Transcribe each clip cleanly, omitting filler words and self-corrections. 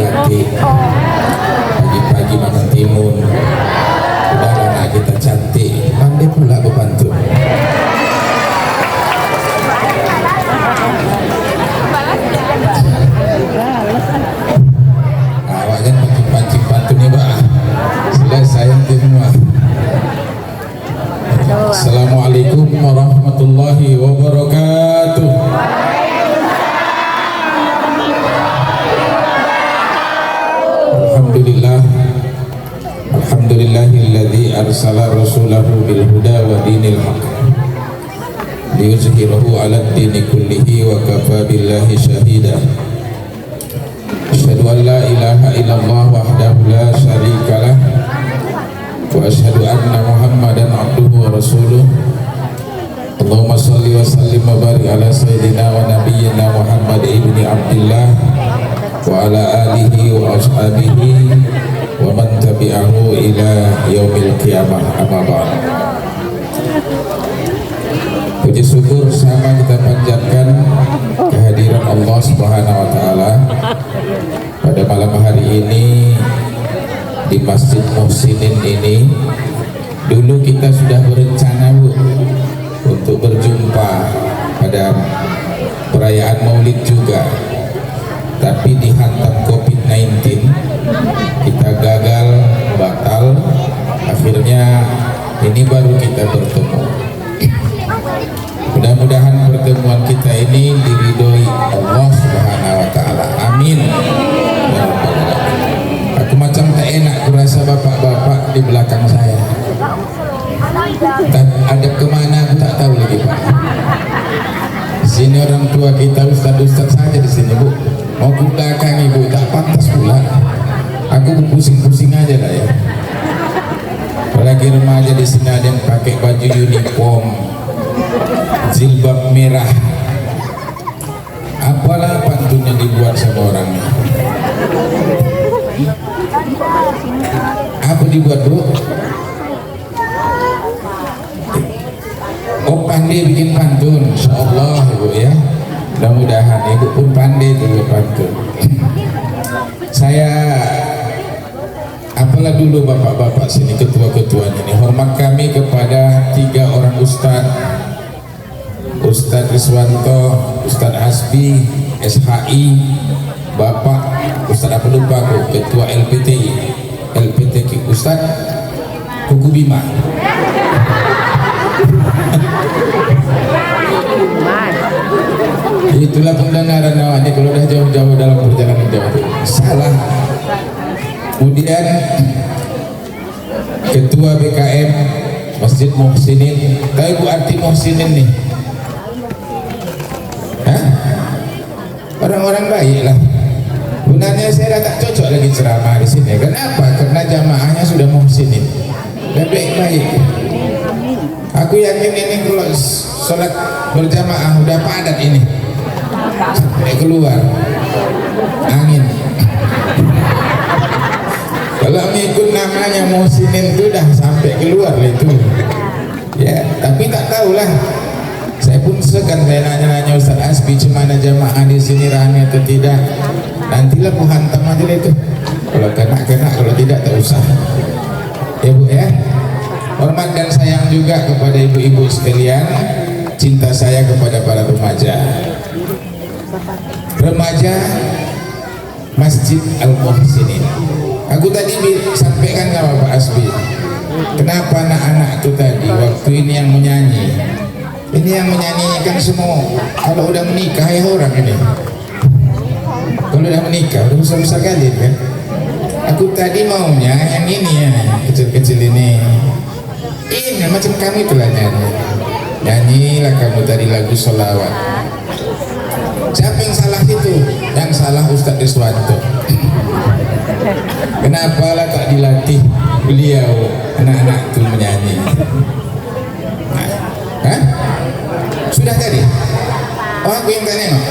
latih. Pagi-pagi makan timun. Udah anak kita cantik, pandai pula berpantun. Awaknya pancing-pancing pantunnya bah. Selesai semua. Assalamualaikum warahmatullahi wabarakatuh. Alhamdulillahilladzi arsala rasulahu bil huda wa dinil haq liyuzhirahu 'alad dini kullihi wa kafa billahi shahida. Asyhadu an la ilaha illallah wahdahu la syarikalah wa asyhadu anna Muhammadan abduhu wa rasuluh. Allahumma shalli wa sallim wa barik ala sayyidina wa nabiyyina Muhammad ibni Abdillah wa ala alihi wa ashabihi wa man tabi'ahu ila yaumil qiyamah, amma ba'd. Puji syukur sama kita panjatkan kehadiran Allah Subhanahu wa taala pada malam hari ini di Masjid Muhsinin ini. Dulu kita sudah berencana untuk berjumpa pada perayaan Maulid juga, tapi dihantam COVID-19 kita gagal, batal. Akhirnya ini baru kita bertemu. Mudah-mudahan pertemuan kita ini diridhoi Allah Subhanahu wa taala. Amin. Ya Rabbal Alamin. Aku macam tak enak kurasa bapak-bapak di belakang saya. Ada kemana aku tak tahu lagi Pak. Sini orang tua kita ustaz-ustaz saja di sini Bu. Mau ke belakang Ibu tak pantas pula. Aku pusing-pusing aja lah ya. Apalagi remaja di sini ada yang pakai baju uniform, jilbab merah. Apalah pantun yang dibuat sama orangnya? Apa dibuat Bu? Oh pandai bikin pantun, insyaallah Ibu ya. Mudah-mudahan Ibu pun pandai juga pantun. Saya apalah dulu bapak-bapak sini ketua-ketuanya ini, hormat kami kepada 3 orang Ustadz Riswanto, Ustadz Hasbi, SHI, Bapak Ustadz apa lupa aku, Ketua LPTQ Ustadz Kuku Bima. Itulah pendengaran awaknya kalau udah jauh-jauh dalam perjalanan jauh. Salah. Kemudian Ketua BKM Masjid Muhsinin. Tahu Ibu arti Muhsinin nih? Hah? Orang-orang baik lah. Gunanya saya tak cocok lagi ceramah di sini. Kenapa? Karena jamaahnya sudah Muhsinin dan baik-baik. Aku yakin ini kalau sholat berjamaah udah padat ini sampai keluar angin. Kalau ngikut namanya Muhsinin itu dah sampai keluar itu ya, tapi tak tahulah. Saya pun segan saya nanya-nanya Ustaz Asbi cemana jamaah di sini rame atau tidak. Nantilah ku hantam aja itu. Kalau kena, kalau tidak tak usah. Ya Bu ya. Hormat dan sayang juga kepada ibu-ibu sekalian. Cinta saya kepada para remaja. Remaja Masjid Al-Muhsinin. Aku tadi sampaikan sama Pak Asbi, kenapa anak-anak itu tadi waktu ini yang menyanyi. Ini yang menyanyikan semua kalau udah menikah ya orang ini. Kalau udah menikah udah besar-besar kali kan. Aku tadi maunya yang ini ya, kecil-kecil ini. Ini macam kamu itulah nyanyi. Nyanyilah kamu tadi lagu sholawat. Siapa yang salah itu? Yang salah Ustadz Riswanto. Kenapa lah tak dilatih beliau anak-anak itu menyanyi? Hah? Sudah tadi? Oh aku yang tak nengok.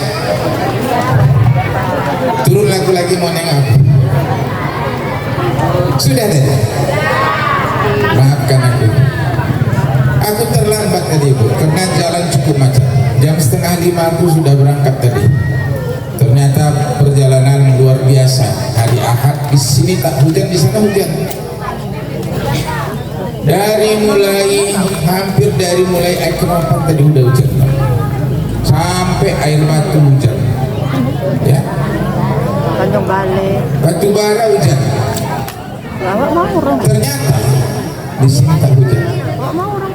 Turun lagu lagi mau nengok. Sudah tadi? Maafkan aku. Aku terlambat tadi Bu, karena jalan cukup macet. Jam 4:30 aku sudah berangkat tadi. Ternyata perjalanan luar biasa. sini tak hujan, di sana hujan. Hampir dari mulai air keropan tadi udah hujan, sampai air batu hujan, ya. Tanjung Balai, Batu bara hujan. Lawak mau orang. Ternyata di sini tak hujan.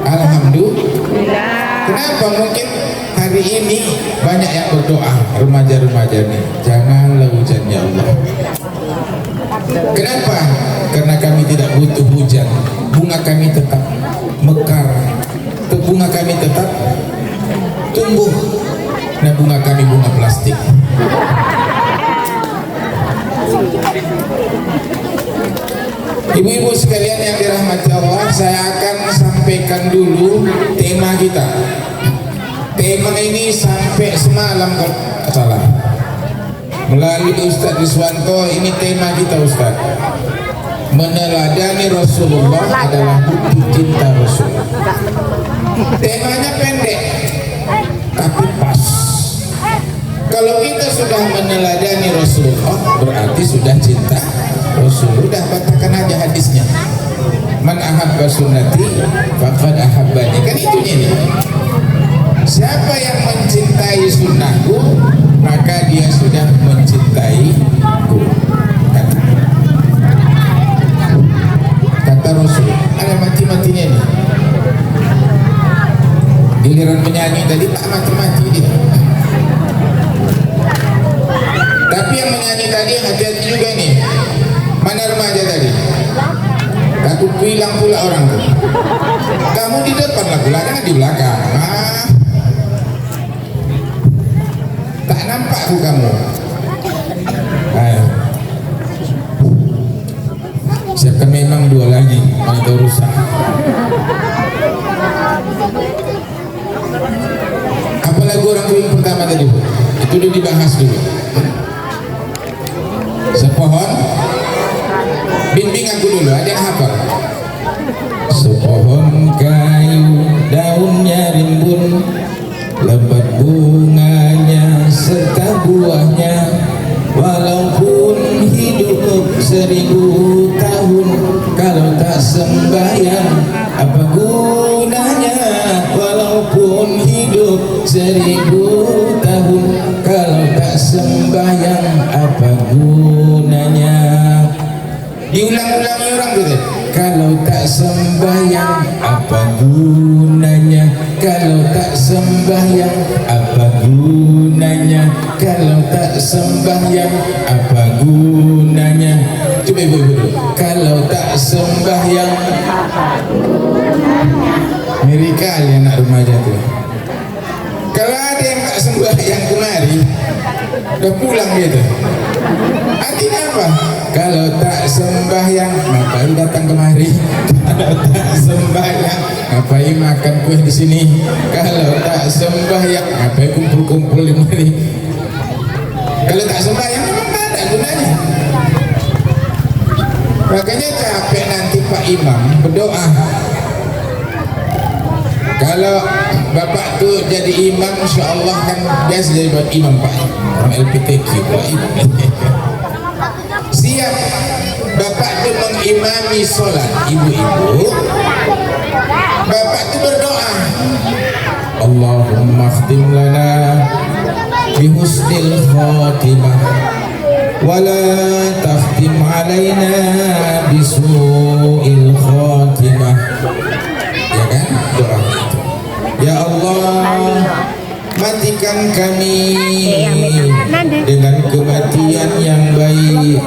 Alhamdulillah. Kenapa? Mungkin hari ini banyak yang berdoa, remaja-remaja nih, janganlah hujan ya Allah. Kenapa? Karena kami tidak butuh hujan. Bunga kami tetap mekar, bunga kami tetap tumbuh. Nah, bunga kami bunga plastik. Ibu-ibu sekalian yang dirahmati Allah, saya akan sampaikan dulu tema kita. Tema ini sampai semalam kalau tidak salah, melalui Ustaz Riswanto. Ini tema kita, Ustaz. Meneladani Rasulullah adalah bukti cinta Rasul. Temanya pendek tapi pas. Kalau kita sudah meneladani Rasulullah, berarti sudah cinta Rasul. Udah bacakan aja hadisnya. Man ahabba sunnati faqad ahabbani. Kan itunya nih. Siapa yang mencintai sunnahku, maka dia sudah mencintaiku. Kata Rasul. Ada mati-matinya nih. Giliran menyanyi tadi tak mati-mati dia. Tapi yang menyanyi tadi hati-hati juga nih. Mana remaja tadi? Aku bilang pula orang tuh. Kamu di depan lah, belakang di belakang. Tak nampak aku kamu. Ayo. Siapkan memang dua lagi, mau rusak. Apa lagu orang tua yang pertama tadi, Bu? Itu udah dibahas dulu. Sepohon, bimbing aku dulu, ada yang hafal. Sepohon kayu, daunnya rimbun, lebat bunganya serta buahnya. Walaupun hidup 1000 tahun, kalau tak sembahyang apa gunanya? Walaupun hidup 1000 tahun, kalau tak sembahyang apa gunanya? Diulang-ulangi orang gitu. Kalau tak sembahyang apa gunanya? Kalau tak sembahyang apa gunanya? Kalau tak sembahyang apa gunanya? Coba ibu. Kalau tak sembahyang ngeri kali anak remaja tuh. Kalau ada yang tak sembahyang kemari, udah pulang gitu. Artinya apa? Kalau tak sembahyang, ngapain datang kemari? Kalau tak sembahyang, ngapain makan kue di sini? Kalau tak sembahyang, ngapain kumpul-kumpul di sini? Kalau tak sembahyang, memang tak ada gunanya. Makanya capek nanti Pak Imam berdoa. Kalau Bapak tuh jadi imam, insya Allah kan biasa jadi imam Pak. Orang LPTQ Pak Imam. Siap Bapak tuh mengimami sholat ibu-ibu. Bapak tuh berdoa, Allahumma khtim lana bihusnil khatimah wala takhtim alaina bisu'il khatimah. Ya kan? Doa. Ya Allah, matikan kami dengan kematian yang baik.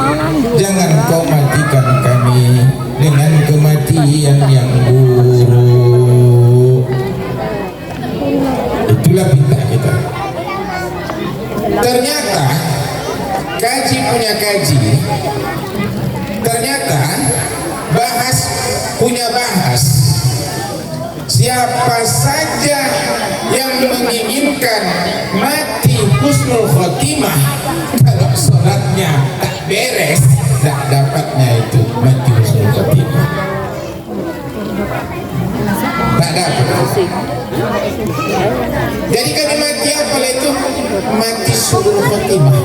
Jangan kau matikan kami dengan kematian yang buruk. Itulah pinta kita. Ternyata kaji punya kaji. Ternyata bahas punya bahas. Siapa saja yang menginginkan mati husnul khotimah, kalau sholatnya tak beres, tak dapatnya itu mati husnul khotimah. Tak dapat. Jadi kami mati apa itu? Mati husnul khotimah.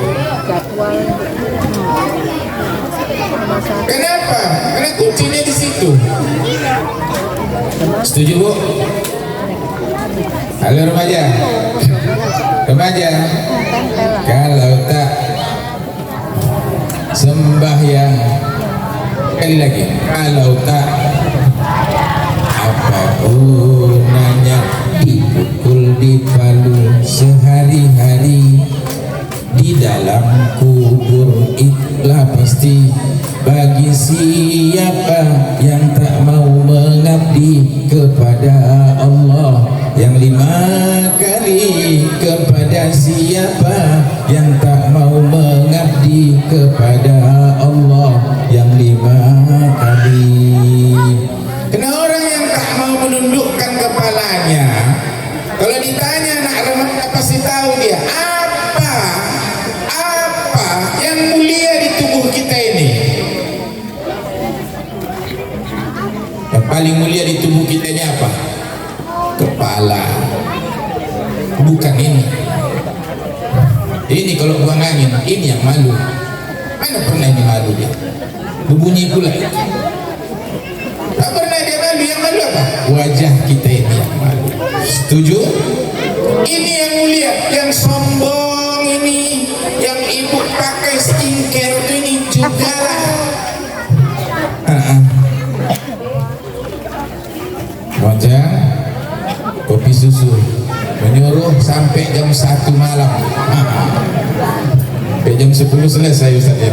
Setuju Bu? Halo remaja. Remaja, kalau tak sembahyang, sekali lagi, kalau tak apa gunanya dipukul dipalu sehari-hari di dalam kubur, itulah pasti bagi siapa yang tak mau mengabdi kepada Allah yang 5 kali, kepada siapa yang tak mau mengabdi kepada Allah yang 5 kali. Kena orang yang tak mau menundukkan kepalanya, kalau ditanya anak remaja pasti tahu dia apa yang mulia di tubuh kita ini. Yang paling mulia di tubuh kita ini apa? Kepala, bukan ini. Ini kalau buang angin, ini yang malu. Mana pernah ini malu dia? Berbunyi pula. Tak pernah dia malu. Yang malu apa? Wajah kita ini yang malu. Setuju? Ini yang mulia. Yang sombong ini, yang ibu pakai skincare itu ini juga lah. Wajah kopi susu menyuruh sampai jam 1 malam. Sampai jam 10 selesai Ustaz ya.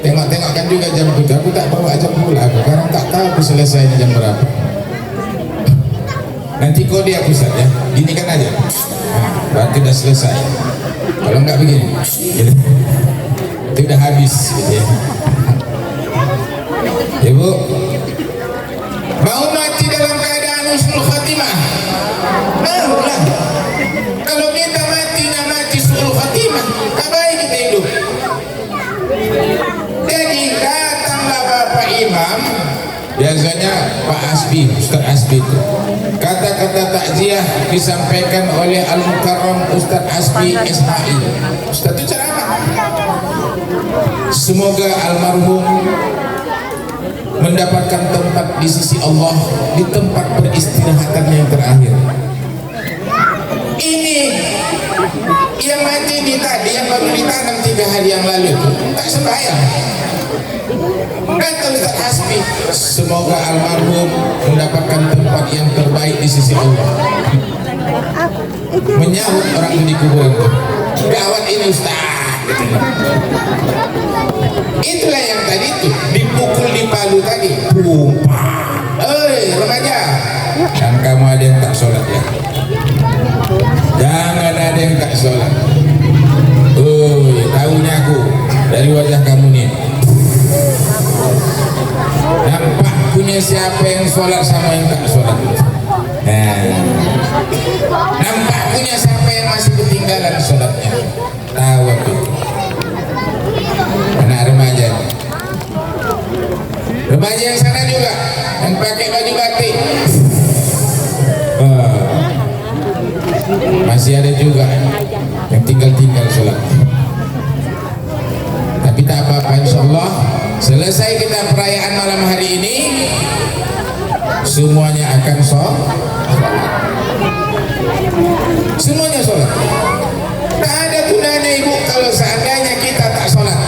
Tengok-tengok kan juga jam itu. Aku tak bawa jam pula aku. Sekarang tak tahu aku selesai jam berapa. Nanti kode aku Ustaz ya. Gini kan aja. Berarti dah selesai. Kalau enggak begini. Itu udah habis gitu ya. Ibu, mau mati dalam keadaan husnul khatimah? Maulah. Kalau kita matinya mati husnul khatimah, kapan kita hidup? Jadi datanglah Bapak Imam, biasanya Pak Asbi, Ustaz Asbi itu. Kata-kata takziah disampaikan oleh Al-Mukarram Ustaz Asbi Ismail. Ustaz itu ceramah. Semoga almarhum mendapatkan tempat di sisi Allah, di tempat peristirahatan yang terakhir. Ini yang mati ini tadi, yang baru ditanam 3 hari yang lalu itu tak sembahyang. Kata Ustaz Hasbi, semoga almarhum mendapatkan tempat yang terbaik di sisi Allah. Menyahut orang di kuburan itu. Gawat ini Ustaz. Itulah yang tadi itu dipukul di palu tadi. Remaja, dan kamu ada yang tak sholat ya? Jangan ada yang tak sholat. Tahunya aku dari wajah kamu nih. Nampak punya siapa yang sholat sama yang tak sholat. Nampak punya siapa yang masih ketinggalan sholatnya. Tahu aku. Anak remaja. Remaja yang sana juga, yang pakai baju batik. Masih ada juga yang tinggal-tinggal sholat. Tapi tak apa-apa, insyaAllah selesai kita perayaan malam hari ini, semuanya akan sholat. Semuanya sholat. Tak ada gunanya ibu kalau seandainya kita tak sholat.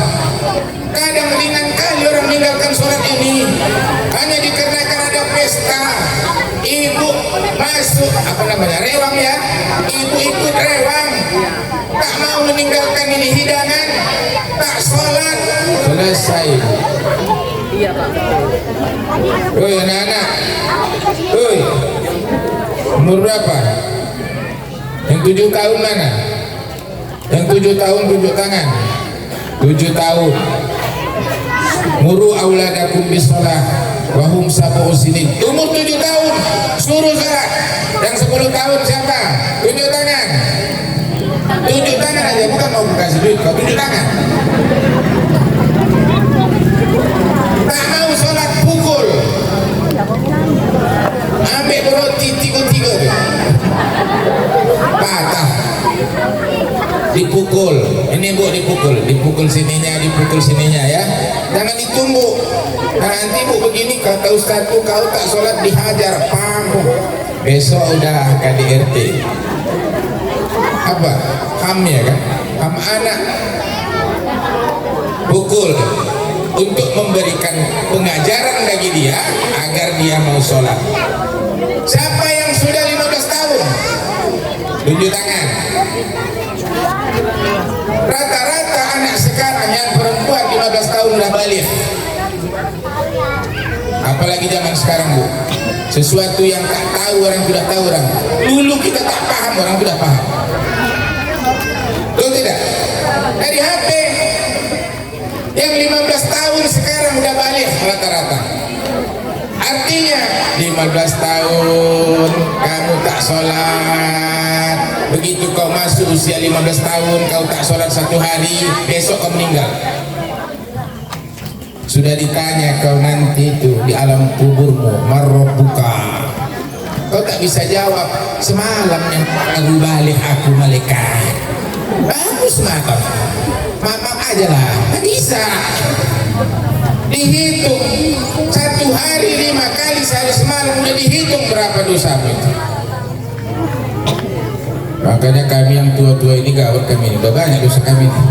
Kadang ringan kali orang meninggalkan sholat ini hanya dikarenakan ada pesta. Ibu masuk rewang ya. Ibu ikut rewang, tak mau meninggalkan ini hidangan, tak sholat. Selesai. Iya Pak. Woi anak-anak, woi, umur berapa? Yang 7 tahun mana? Yang 7 tahun tunjuk tangan. 7 tahun. Muru auladakum bisalah wa hum sab'u sinin. Umur 7 tahun suruh salat. Yang 10 tahun siapa? Tunjuk tangan. Tunjuk tangan aja, bukan mau kasih duit, kau tunjuk tangan. Tak mau sholat pukul. Ambil roti 3 patah. Dipukul. Ini bu dipukul sininya, dipukul sini. ininya ya. Jangan ditunggu. Nah, nanti bu begini kata ustadku, kau tak sholat dihajar, pamuk. Besok udah KDRT. Apa? Ham ya kan? Ham anak. Pukul untuk memberikan pengajaran bagi dia agar dia mau sholat. Siapa yang sudah 15 tahun? Tunjuk tangan. Rata-rata anak sekarang yang perempuan 15 tahun udah balik. Apalagi zaman sekarang bu, sesuatu yang tak tahu orang sudah tahu orang. Dulu kita tak paham, orang sudah paham. Betul tidak? Dari HP yang 15 tahun sekarang udah balik rata-rata. Artinya 15 tahun kamu tak sholat, begitu kau masuk usia 15 tahun kau tak sholat satu hari, besok kau meninggal. Sudah ditanya kau nanti itu di alam kuburmu, marrabbuka, kau tak bisa jawab. Semalam yang aku balik aku malaikat. Bagus mata, mama aja lah, tak bisa. Dihitung satu hari 5 kali sehari semalam, udah dihitung berapa dosa itu. Makanya kami yang tua-tua ini gawat kami ini, udah banyak dosa kami ini.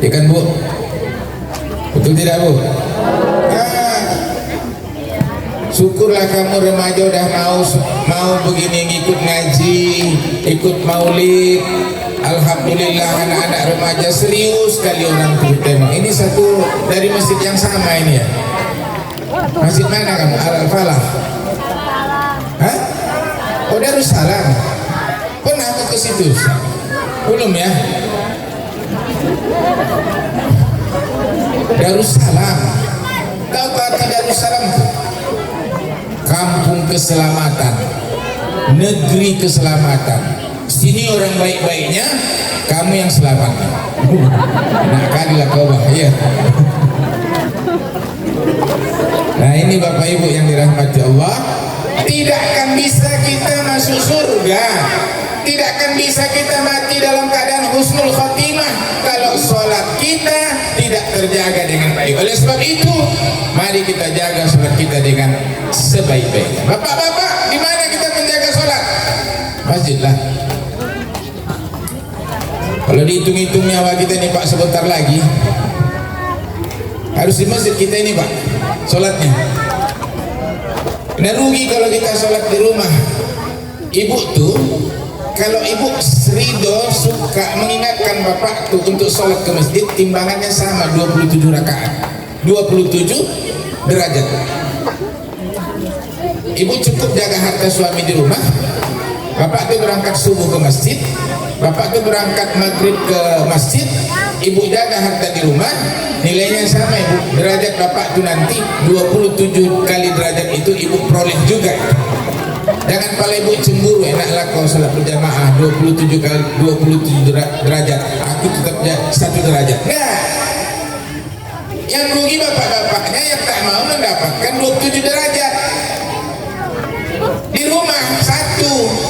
Ya kan bu? Betul tidak bu? Nah, syukurlah kamu remaja udah mau begini, ikut ngaji, ikut maulid. Alhamdulillah anak-anak remaja serius sekali orang terutama. Ini satu dari masjid yang sama ini ya. Masjid mana kamu? Al-Falah. Hah? Oh Darussalam. Pernah aku ke situ? Belum ya? Darussalam. Tahu arti Darussalam? Kampung keselamatan, negeri keselamatan. Sini orang baik-baiknya, kamu yang selamat. Nah kalilah kau bahaya. Nah ini Bapak Ibu yang dirahmati Allah, tidak akan bisa kita masuk surga, tidak akan bisa kita mati dalam keadaan husnul khotimah kalau sholat kita tidak terjaga dengan baik. Oleh sebab itu, mari kita jaga sholat kita dengan sebaik-baiknya. Bapak-bapak, di mana kita menjaga sholat? Masjid lah. Kalau dihitung-hitung nyawa kita ini Pak, sebentar lagi harus di masjid kita ini Pak sholatnya. Nah rugi kalau kita sholat di rumah. Ibu tuh, kalau ibu ridho suka mengingatkan bapak tuh untuk sholat ke masjid, timbangannya sama 27 rakaat, 27 derajat. Ibu cukup jaga harta suami di rumah. Bapak tuh berangkat subuh ke masjid, bapak tuh berangkat maghrib ke masjid, ibu jaga harta di rumah, nilainya sama ibu. Derajat bapak tuh nanti 27 kali derajat itu ibu peroleh juga. Jangan pala ibu cemburu, enaklah kau salat berjamaah 27 kali 27 derajat, aku tetap 1 derajat. Nah, yang rugi bapak-bapaknya yang tak mau mendapatkan 27 derajat. Di rumah 1,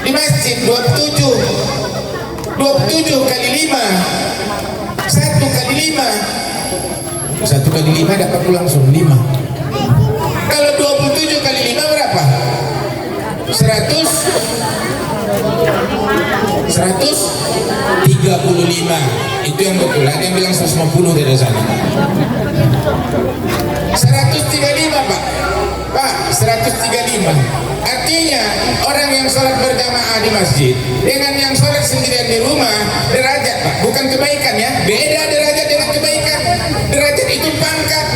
di masjid 27 kali 5, 1 kali 5, 1 kali 5 dapat langsung 5. Kalau 27 kali 5 berapa? 135. Itu yang betul. Ada yang bilang 150 dari sana. 135 Pak. Pak, 135. Artinya orang yang sholat berjamaah di masjid dengan yang sholat sendirian di rumah, derajat Pak, bukan kebaikan ya, beda derajat dengan kebaikan. Derajat itu pangkat.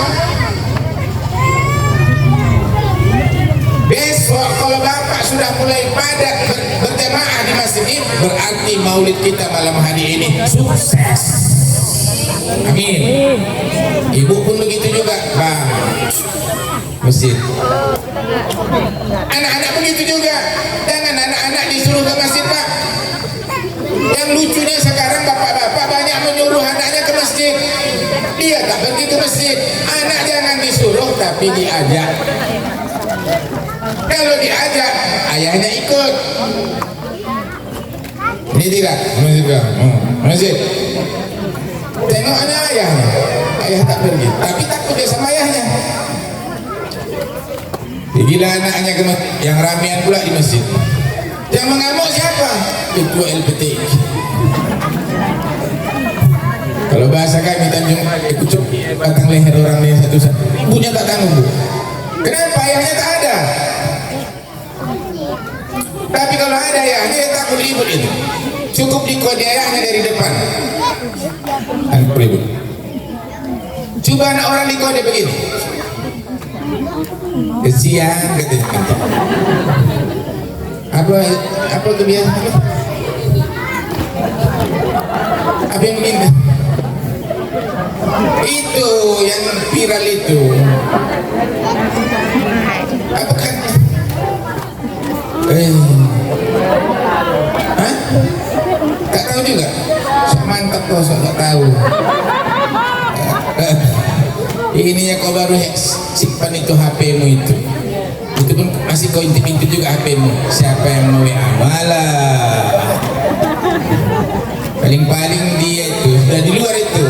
Besok kalau bapak sudah mulai padat berjamaah di masjid ini, berarti maulid kita malam hari ini sukses. Amin. Ibu pun begitu juga Bang. Masjid. Anak-anak begitu juga. Jangan anak-anak disuruh ke masjid Pak. Yang lucunya sekarang bapak-bapak banyak menyuruh anaknya ke masjid. Dia tak pergi ke masjid. Anak jangan disuruh tapi diajak. Kalau diajak, ayahnya ikut. Ini tidak, masjid. Masjid. Tengoknya ayahnya, ayah tak pergi, tapi takut dia sama ayahnya. Gila anaknya yang ramean pula di masjid. Yang mengamuk siapa? Ketua LPT. Kalau bahasa kami Tanjung kucuk batang leher orang ini satu-satu. Ibunya tak tanggung, Bu. Kenapa ayahnya tak ada? Tapi kalau ada ayahnya, dia takut ribut itu. Cukup dikode ayahnya dari depan. Takut ribut. Coba anak orang dikode begini. Kesian katanya. Apa kebiasaan? Apa yang begini? Itu yang viral itu. Apa kan? Hah? Tak tahu juga. Sok mantap kok, sok tak tahu. Ininya kau baru simpan itu HP-mu itu pun masih kau intip-intip juga HP-mu. Siapa yang mau WA? Malah paling-paling dia itu sudah di luar itu,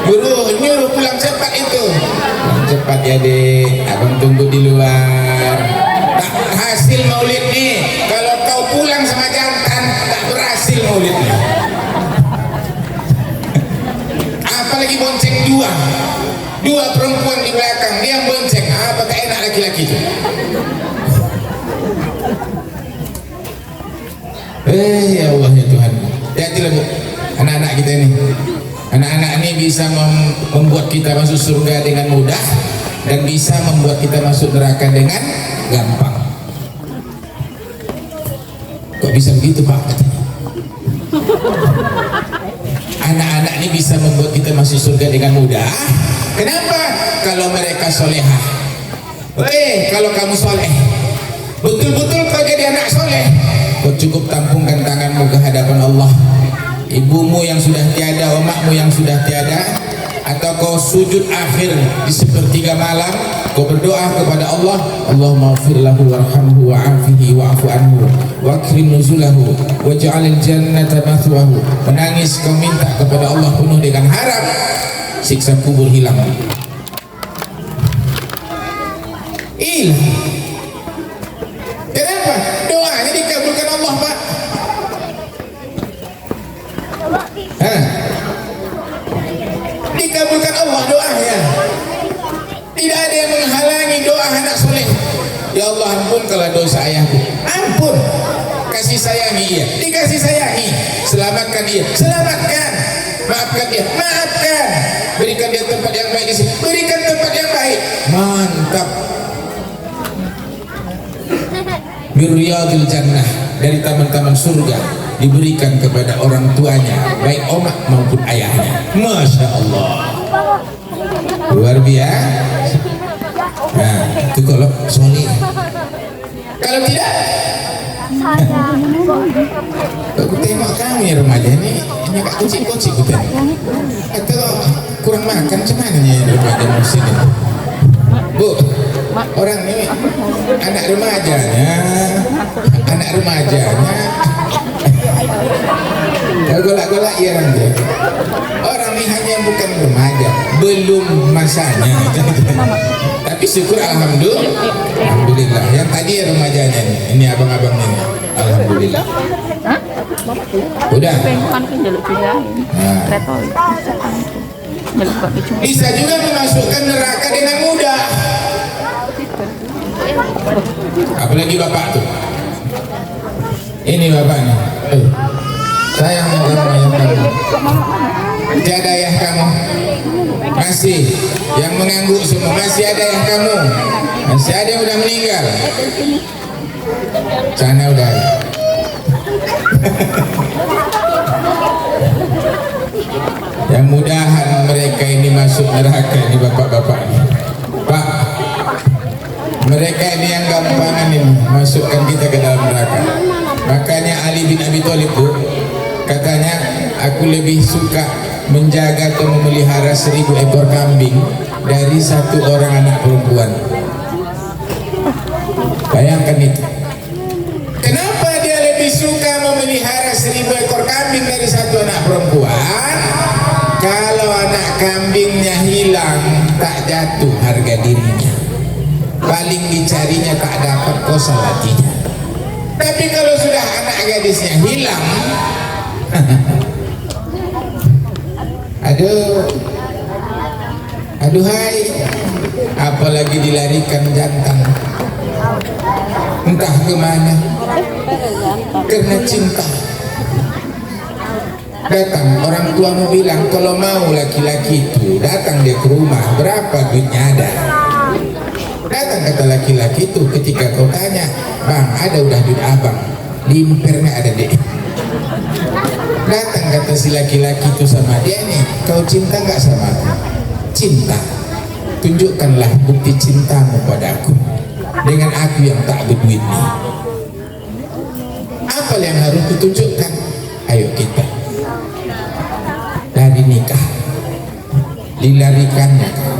nyuruh pulang cepat itu. Pulang cepat ya dek, abang tunggu di luar. Tak hasil maulid nih kalau kau pulang sama jantan, tak berhasil maulidnya. Apalagi bonceng dua perempuan di belakang, dia yang bonceng. Apakah enak laki-laki itu? Ya Allah ya Tuhan, hati-hatilah Bu, anak-anak kita ini. Anak-anak ini bisa membuat kita masuk surga dengan mudah dan bisa membuat kita masuk neraka dengan gampang. Kok bisa begitu Pak? Anak-anak ini bisa membuat kita masuk surga dengan mudah. Kenapa? Kalau mereka solehah. Kalau kamu soleh, betul-betul kau jadi anak soleh, kau cukup tampungkan tanganmu ke hadapan Allah. Ibumu yang sudah tiada, omakmu yang sudah tiada, atau kau sujud akhir di sepertiga malam, kau berdoa kepada Allah, Allahumma ighfir lahu warhamhu wa'afihi wa'fu anhu wa akrim nuzulahu waj'alil jannata mathwahu. Menangis kau minta kepada Allah penuh dengan harap siksa kubur hilang. Kenapa? Doanya dikabulkan Allah Pak. Dikabulkan Allah doanya. Tidak ada yang menghalangi doa anak soleh. Ya Allah ampun kalau dosa ayahku, ampun. Kasih sayangi ia, dikasih sayangi. Selamatkan dia, selamatkan. Maafkan dia, maafkan. Berikan dia tempat yang baik di sini, berikan tempat yang baik. Mantap. Birriyadil jannah, dari taman-taman surga diberikan kepada orang tuanya, baik omak maupun ayahnya. Masya Allah, luar biasa. Nah itu kalau soleh. Kalau tidak, aku tengok kamu ya remaja ini gak kucing-kucing gitu. Atau kurang makan cuman ya remaja musim ini. Bu, orang ini anak remajanya golak-golak ya orang ini hanya bukan remaja, belum masanya. Tapi syukur alhamdulillah yang tadi ya remajanya ini abang-abang ini, alhamdulillah udah. Bisa juga memasukkan neraka dengan mudah. Apalagi bapak tuh, ini bapaknya, sayang ayah kamu, tiada ayah kamu, masih yang mengangguk semua, masih ada ayah kamu, masih ada yang udah meninggal, sana udah. Yang mudahan mereka ini masuk neraka ini bapak-bapak ini. Pak, mereka ini yang gampangan ini masukkan kita ke dalam neraka. Makanya Ali bin Abi Thalib Bu, katanya aku lebih suka menjaga atau memelihara 1000 ekor kambing dari 1 orang anak perempuan. Bayangkan itu. Kenapa dia lebih suka memelihara 1000 ekor kambing dari 1 anak perempuan? Kalau kambingnya hilang, tak jatuh harga dirinya, paling dicarinya tak dapat, kau salah tidak. Tapi kalau sudah anak gadisnya hilang, aduhai, apalagi dilarikan jantan entah kemana karena cinta. Datang orang tua mau bilang, kalau mau laki-laki itu datang dia ke rumah, berapa duitnya ada. Datang kata laki-laki itu, ketika kau tanya, bang ada udah duit abang, limpernya ada deh. Datang kata si laki-laki itu sama dia, nih kau cinta nggak sama aku? Cinta. Tunjukkanlah bukti cintamu padaku dengan aku yang tak berduit nih. Apa yang harus kutunjukkan? Ayo kita dari nikah, dilarikannya kau.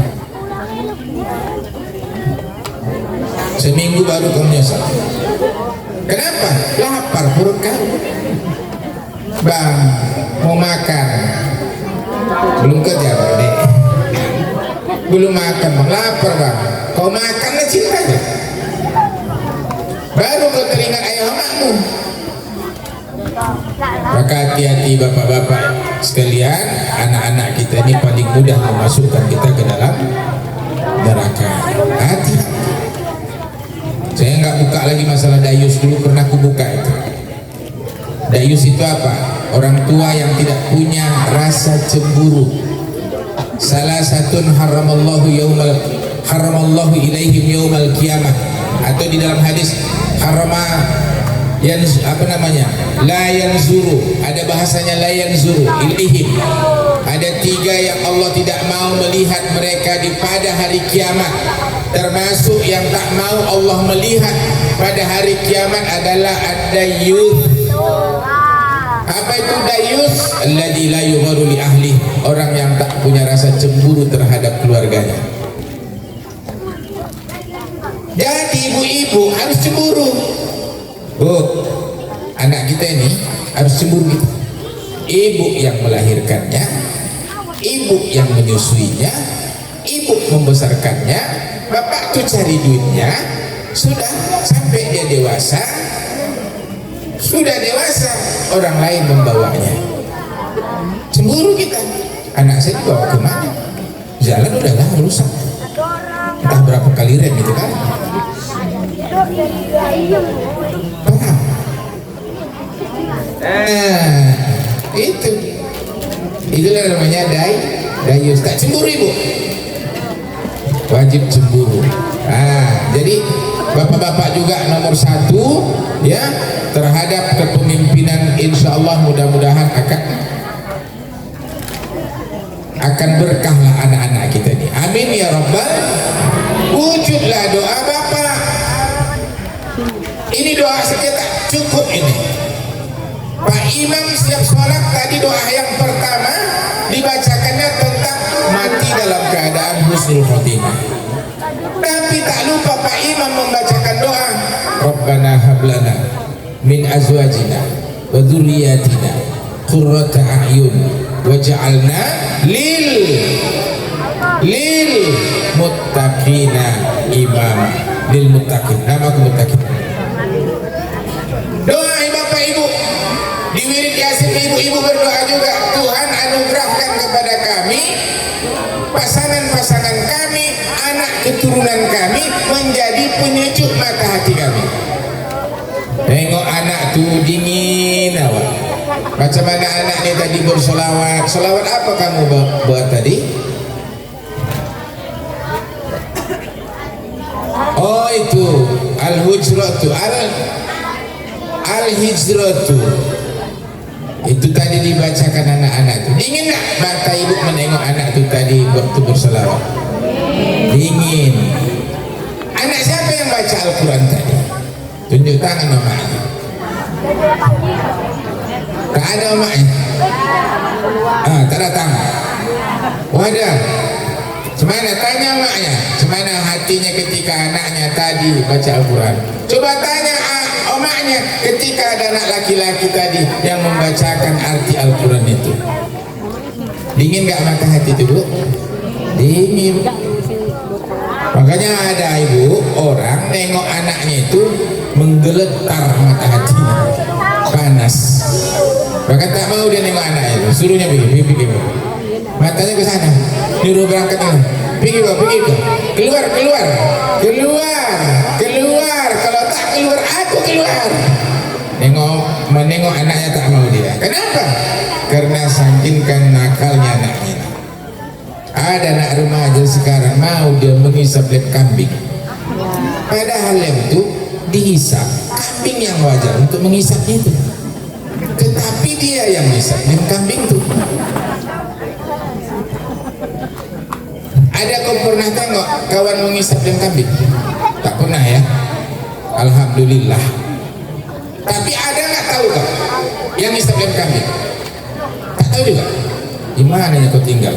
Seminggu baru kau menyesal. Kenapa? Lapar perut kau. Bang mau makan, belum kerja bang dek, belum makan bang, lapar bang. Kau makanlah cintanya, baru kau teringat ayah makmu. Maka hati-hati bapak-bapak sekalian, anak-anak kita ini paling mudah memasukkan kita ke dalam neraka. Hati. Saya nggak buka lagi masalah dayus, dulu pernah aku buka itu. Dayus itu apa? Orang tua yang tidak punya rasa cemburu. Salah satu haramallahu ilaihim yaumal qiyamah, atau di dalam hadis harama yang apa namanya, la yanzuru, ada bahasanya la yanzuru ilaihim. Ada tiga yang Allah tidak mau melihat mereka di pada hari kiamat. Termasuk yang tak mau Allah melihat pada hari kiamat adalah ad-dayyus. Apa itu dayus? Alladzi la yugharu li ahli, orang yang tak punya rasa cemburu terhadap keluarganya. Jadi ibu-ibu harus cemburu. Oh, anak kita ini harus cemburu gitu. Ibu yang melahirkannya, ibu yang menyusuinya, ibu membesarkannya, bapak tuh cari duitnya, sudah sampai dia dewasa. Sudah dewasa, orang lain membawanya. Cemburu kita. Anak saya dibawa kemana? Jalan udahlah rusak. Entah berapa kali rem itu kan. Paham? Itu. Itulah namanya dayus. Tak cemburu ibu. Wajib cemburu. Jadi bapak-bapak juga nomor satu ya terhadap kepemimpinan, insya Allah mudah-mudahan akan berkahlah anak-anak kita ini. Amin ya rabbal. Wujudlah doa bapak. Ini doa saja tak cukup ini. Pak Imam setiap sholat tadi doa yang pertama dibacakannya tentang mati dalam keadaan husnul khotimah. Tapi tak lupa Pak Imam membacakan doa, Rabbana hablana min azwajina wa dzurriyyatina qurrata a'yun waj'alna lil muttaqina imam. Lil muttaqin, nama muttaqin. Doa Bapak Ibu di wirid Yasin, ibu-ibu berdoa juga, Tuhan anugerahkan kepada kami pasangan-pasangan kami, anak keturunan kami menjadi penyejuk mata hati kami. Tengok anak tuh dingin awak. Macam mana anak ni tadi bersolawat. Solawat apa kamu buat tadi? Oh itu al-hujratu al-hijratu. Itu tadi dibacakan anak-anak itu. Dingin tak mata ibu menengok anak itu tadi waktu bersolawat? Dingin. Anak siapa yang baca Al-Quran tadi? Tunjuk tangan omaknya. Tak ada omaknya? Tak datang. Wadah. Cemana tanya omaknya? Cemana hatinya ketika anaknya tadi baca Al-Quran? Coba tanya omaknya ketika ada anak laki-laki tadi yang membacakan arti Al-Quran itu. Dingin nggak mata hati itu Bu? Dingin. Makanya ada ibu orang nengok anaknya itu menggeletar mata hatinya, panas. Bahkan tak mau dia nengok anaknya itu, suruhnya pergi, matanya ke sana, nyuruh berangkat kan, pergi kok, keluar, kalau tak keluar aku keluar. Menengok anaknya tak mau dia. Kenapa? Karena saking kan nakalnya anaknya. Ada anak remaja sekarang mau dia menghisap lem kambing, padahal lem itu dihisap kambing yang wajar untuk menghisapnya itu, tetapi dia yang menghisap lem kambing itu. Ada kau pernah tengok kawan menghisap lem kambing? Tak pernah ya, alhamdulillah. Tapi ada nggak tahu kau yang menghisap lem kambing? Tak tahu juga. Di mana kau tinggal?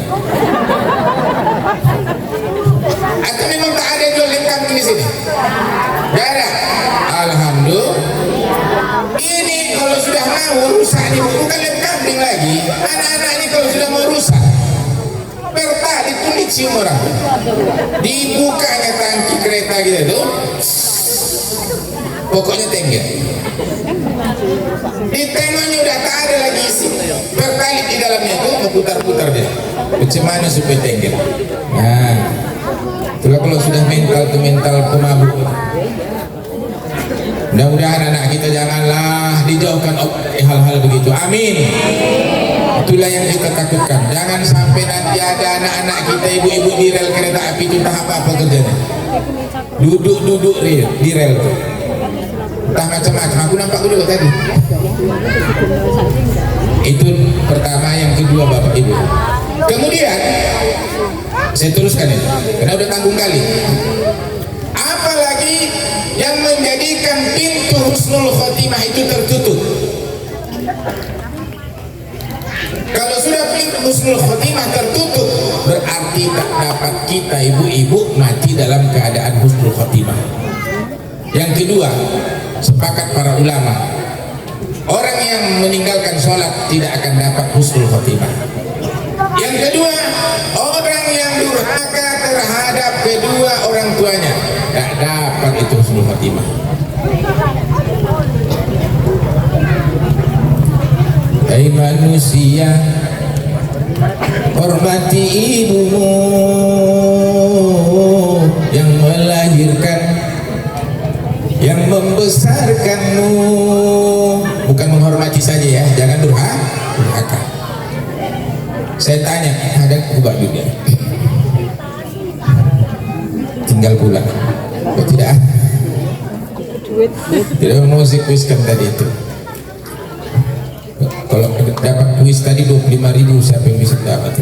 Atau memang tak ada jual lem kambing di sini? Gak ada. Alhamdulillah. Ini kalau sudah mau rusak ini bukan lem kambing lagi. Anak-anak ini kalau sudah mau rusak, pertali pun dicium orang. Dibukanya tangki kereta gitu tuh, pokoknya tenggel. Ditengoknya udah tak ada lagi isi, pertalit di dalamnya tuh berputar-putar dia. Bagaimana supaya tenggel? Nah, itulah kalau sudah mental tuh mental pemabuk. Mudah-mudahan anak kita janganlah dijauhkan hal-hal begitu. Amin. Itulah yang kita takutkan. Jangan sampai nanti ada anak-anak kita, ibu-ibu di rel kereta api itu entah apa-apa kerjanya. Duduk di rel tuh. Entah macam-macam. Aku nampak dulu tadi. Itu pertama. Yang kedua Bapak Ibu. Kemudian saya teruskan ini karena udah tanggung kali. Apalagi yang menjadikan pintu husnul khotimah itu tertutup. Kalau sudah pintu husnul khotimah tertutup, berarti tak dapat kita ibu-ibu mati dalam keadaan husnul khotimah. Yang kedua, sepakat para ulama, orang yang meninggalkan sholat tidak akan dapat husnul khotimah. Yang kedua, orang yang durhaka terhadap kedua orang tuanya tidak dapat itu husnul khotimah. Hai manusia, hormati ibumu yang melahirkan, yang membesarkanmu. Bukan menghormati saja ya, jangan durhaka. Saya tanya, ada kubah juga? Tinggal pulang. Oh, tidak. Tidak musik kuiskan tadi itu. Kalau dapat kuis tadi 25.000, siapa yang bisa dapat?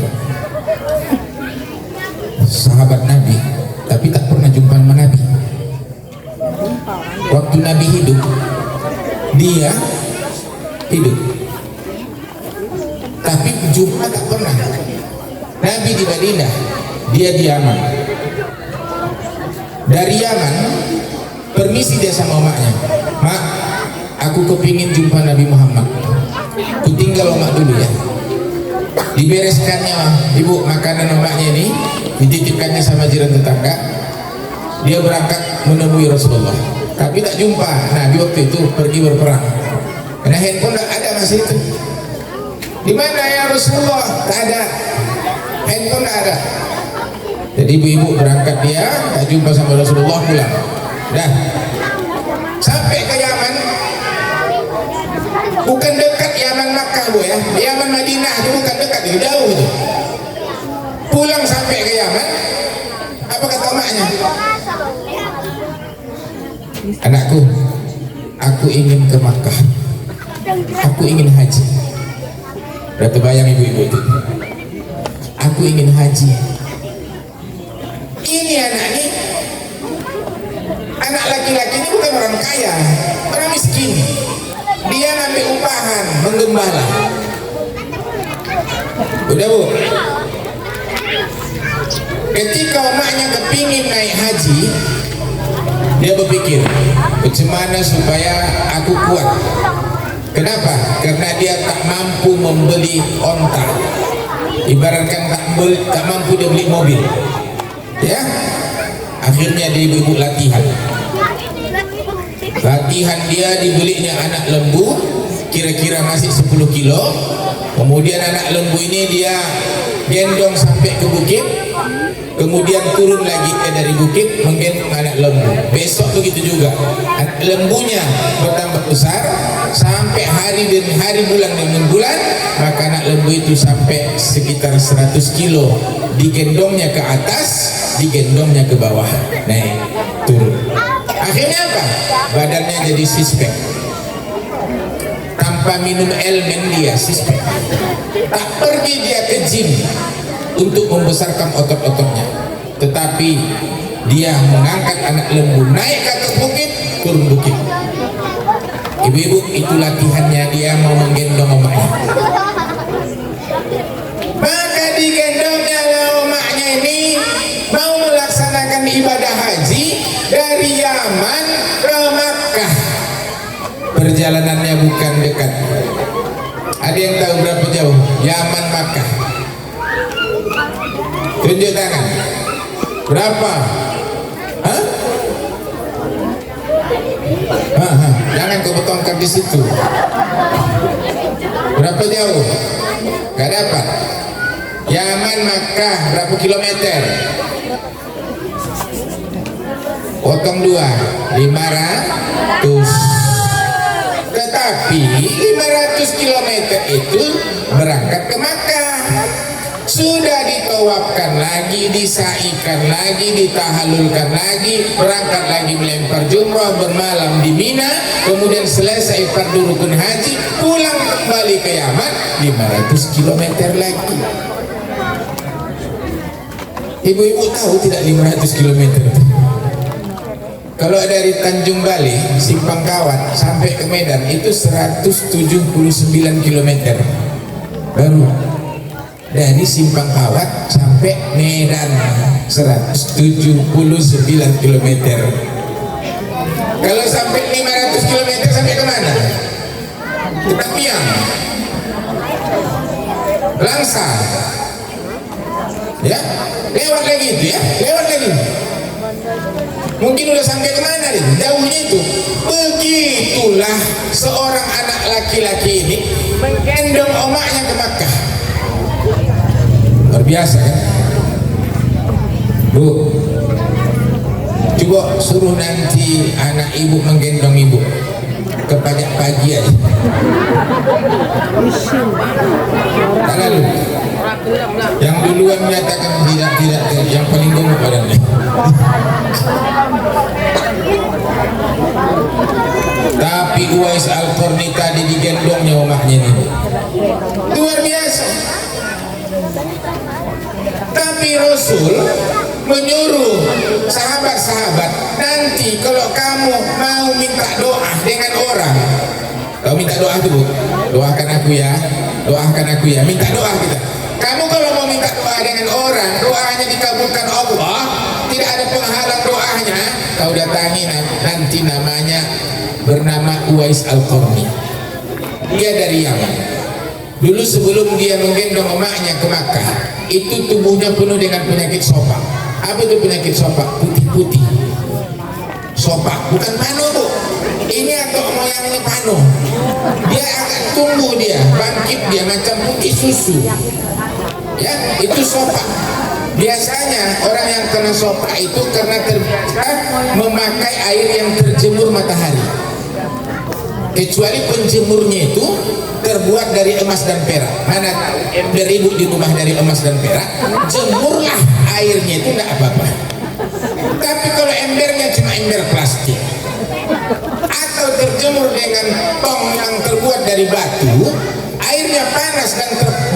Sahabat Nabi, tapi tak pernah jumpa sama Nabi. Waktu Nabi hidup, dia hidup, tapi jumpa tak pernah. Nabi di Madinah, dia di Yaman. Dari Yaman, permisi dia sama emaknya, "Mak, aku kepingin jumpa Nabi Muhammad. Ku tinggal emak dulu ya." Dibereskannya ibu makanan emaknya ini, dititipkannya sama jiran tetangga. Dia berangkat menemui Rasulullah, tapi tak jumpa. Nabi waktu itu pergi berperang, karena handphone tak ada masa itu. Di mana ya Rasulullah? Tak ada handphone, tak ada. Jadi ibu-ibu berangkat, dia tak jumpa sama Rasulullah, pulang. Dah sampai ke Yaman, bukan dekat Yaman Makkah Bu ya, Yaman Madinah itu bukan dekat, itu jauh itu. Pulang sampai ke Yaman, apa kata emaknya? "Anakku, aku ingin ke Makkah, aku ingin haji." Udah terbayang ibu-ibu itu, aku ingin haji. Ini anak laki-laki ini bukan orang kaya, orang miskin. Dia ngambil upahan menggembala. Udah Bu, ketika emaknya kepingin naik haji, dia berpikir, bagaimana supaya aku kuat. Kenapa? Karena dia tak mampu membeli onta. ibaratkan tak mampu dia beli mobil, ya. Akhirnya dia ibu latihan dia dibelinya anak lembu kira-kira masih 10 kilo. Kemudian anak lembu ini dia gendong sampai ke bukit, kemudian turun lagi dari bukit menggendong anak lembu. Besok begitu juga, anak lembunya bertambah besar sampai hari dan hari, bulan dengan bulan, maka anak lembu itu sampai sekitar 100 kilo, digendongnya ke atas, digendongnya ke bawah, naik turun. Akhirnya apa? Badannya jadi six-pack. Tanpa minum elemen dia six-pack. Tak pergi dia ke gym untuk membesarkan otot-ototnya, tetapi dia mengangkat anak lembu naik ke atas bukit, turun bukit. Ibu-ibu, itu latihannya dia mau menggendong omaknya. Maka digendongnya omaknya ini mau melaksanakan ibadah haji dari Yaman ke Makkah. Perjalanannya bukan dekat. Ada yang tahu berapa jauh Yaman Makkah? Tunjuk tangan. Berapa? Hah? Jangan kau betongkan di situ. Berapa jauh? Gak dapat. Yaman Makkah berapa kilometer? Potong 2, 500. Tetapi 500 km itu berangkat ke Makkah. Sudah ditawafkan lagi, disaikan lagi, ditahalulkan lagi, berangkat lagi melempar jumrah, bermalam di Mina, kemudian selesai fardu rukun haji, pulang kembali ke Yaman 500 km lagi. Ibu-ibu tahu tidak 500 km? Kalau dari Tanjung Balai, Simpang Kawat sampai ke Medan itu 179 km baru. Dari Simpang Kawat sampai Medan 179 km. Kalau sampai 500 km sampai kemana? Ke Tapiang, Langsa, ya, lewat lagi itu, ya, lewat lagi. Mungkin udah sampai kemana nih, jauhnya itu. Begitulah seorang anak laki-laki ini menggendong omaknya ke Makkah. Luar biasa kan? Bu, coba suruh nanti anak ibu menggendong ibu ke pajak pagi aja. Tak lalu. Yang duluan menyatakan tidak, yang paling gemuk badannya. Tapi Uwais Al-Qarni tadi digendongnya omaknya ini. Luar biasa. Tapi Rasul menyuruh sahabat-sahabat, nanti kalau kamu mau minta doa dengan orang, kau minta doa tuh, Bu, doakan aku ya, minta doa kita. Kamu kalau mau minta doa dengan orang, doanya dikabulkan Allah, tidak ada penghalang doanya, kau datangi nanti, namanya bernama Uwais Al-Qarni. Dia dari Yaman. Dulu sebelum dia menggendong emaknya ke Makkah, itu tubuhnya penuh dengan penyakit sopak. Apa itu penyakit sopak? Putih-putih. Sopak, bukan panu, Bu. Ini atau moyangnya panu. Dia akan tumbuh, dia bangkit, dia macam putih susu. Ya, itu sopak. Biasanya orang yang kena sopak itu karena terbiasa memakai air yang terjemur matahari. Kecuali penjemurnya itu terbuat dari emas dan perak. Mana ember ibu di rumah dari emas dan perak, jemurlah airnya itu tidak apa-apa. Tapi kalau embernya cuma ember plastik atau terjemur dengan tong yang terbuat dari batu, airnya panas dan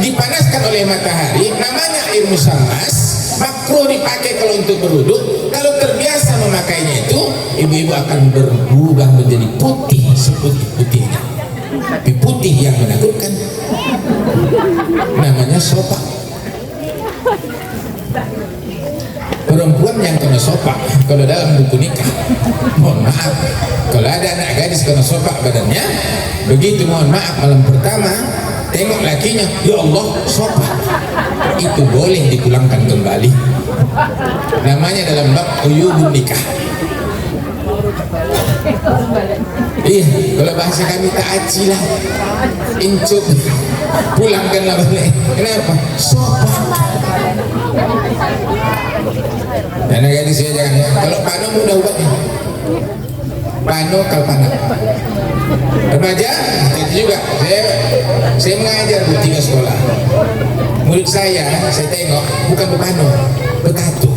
dipanaskan oleh matahari, namanya air musammas, makruh dipakai kalau untuk berwudu. Kalau terbiasa memakainya itu, ibu-ibu akan berubah menjadi putih seputih-putihnya. Tapi putih yang menakutkan, namanya sopak. Perempuan yang kena sopak, kalau dalam buku nikah, mohon maaf, kalau ada anak gadis kena sopak badannya, begitu mohon maaf malam pertama, tengok lakinya, ya Allah sopan, itu boleh dipulangkan kembali. Namanya dalam bab uyubun nikah. Iya, kalau bahasa kami tak aci lah, incut, pulangkanlah balik. Kenapa? Sopan. Dan gadis saya jangan, kalau pano mudah ubatnya. Pano kalpana. Remaja, itu juga. Saya mengajar di 3 sekolah. Murid saya tengok bukan berpano, bertato.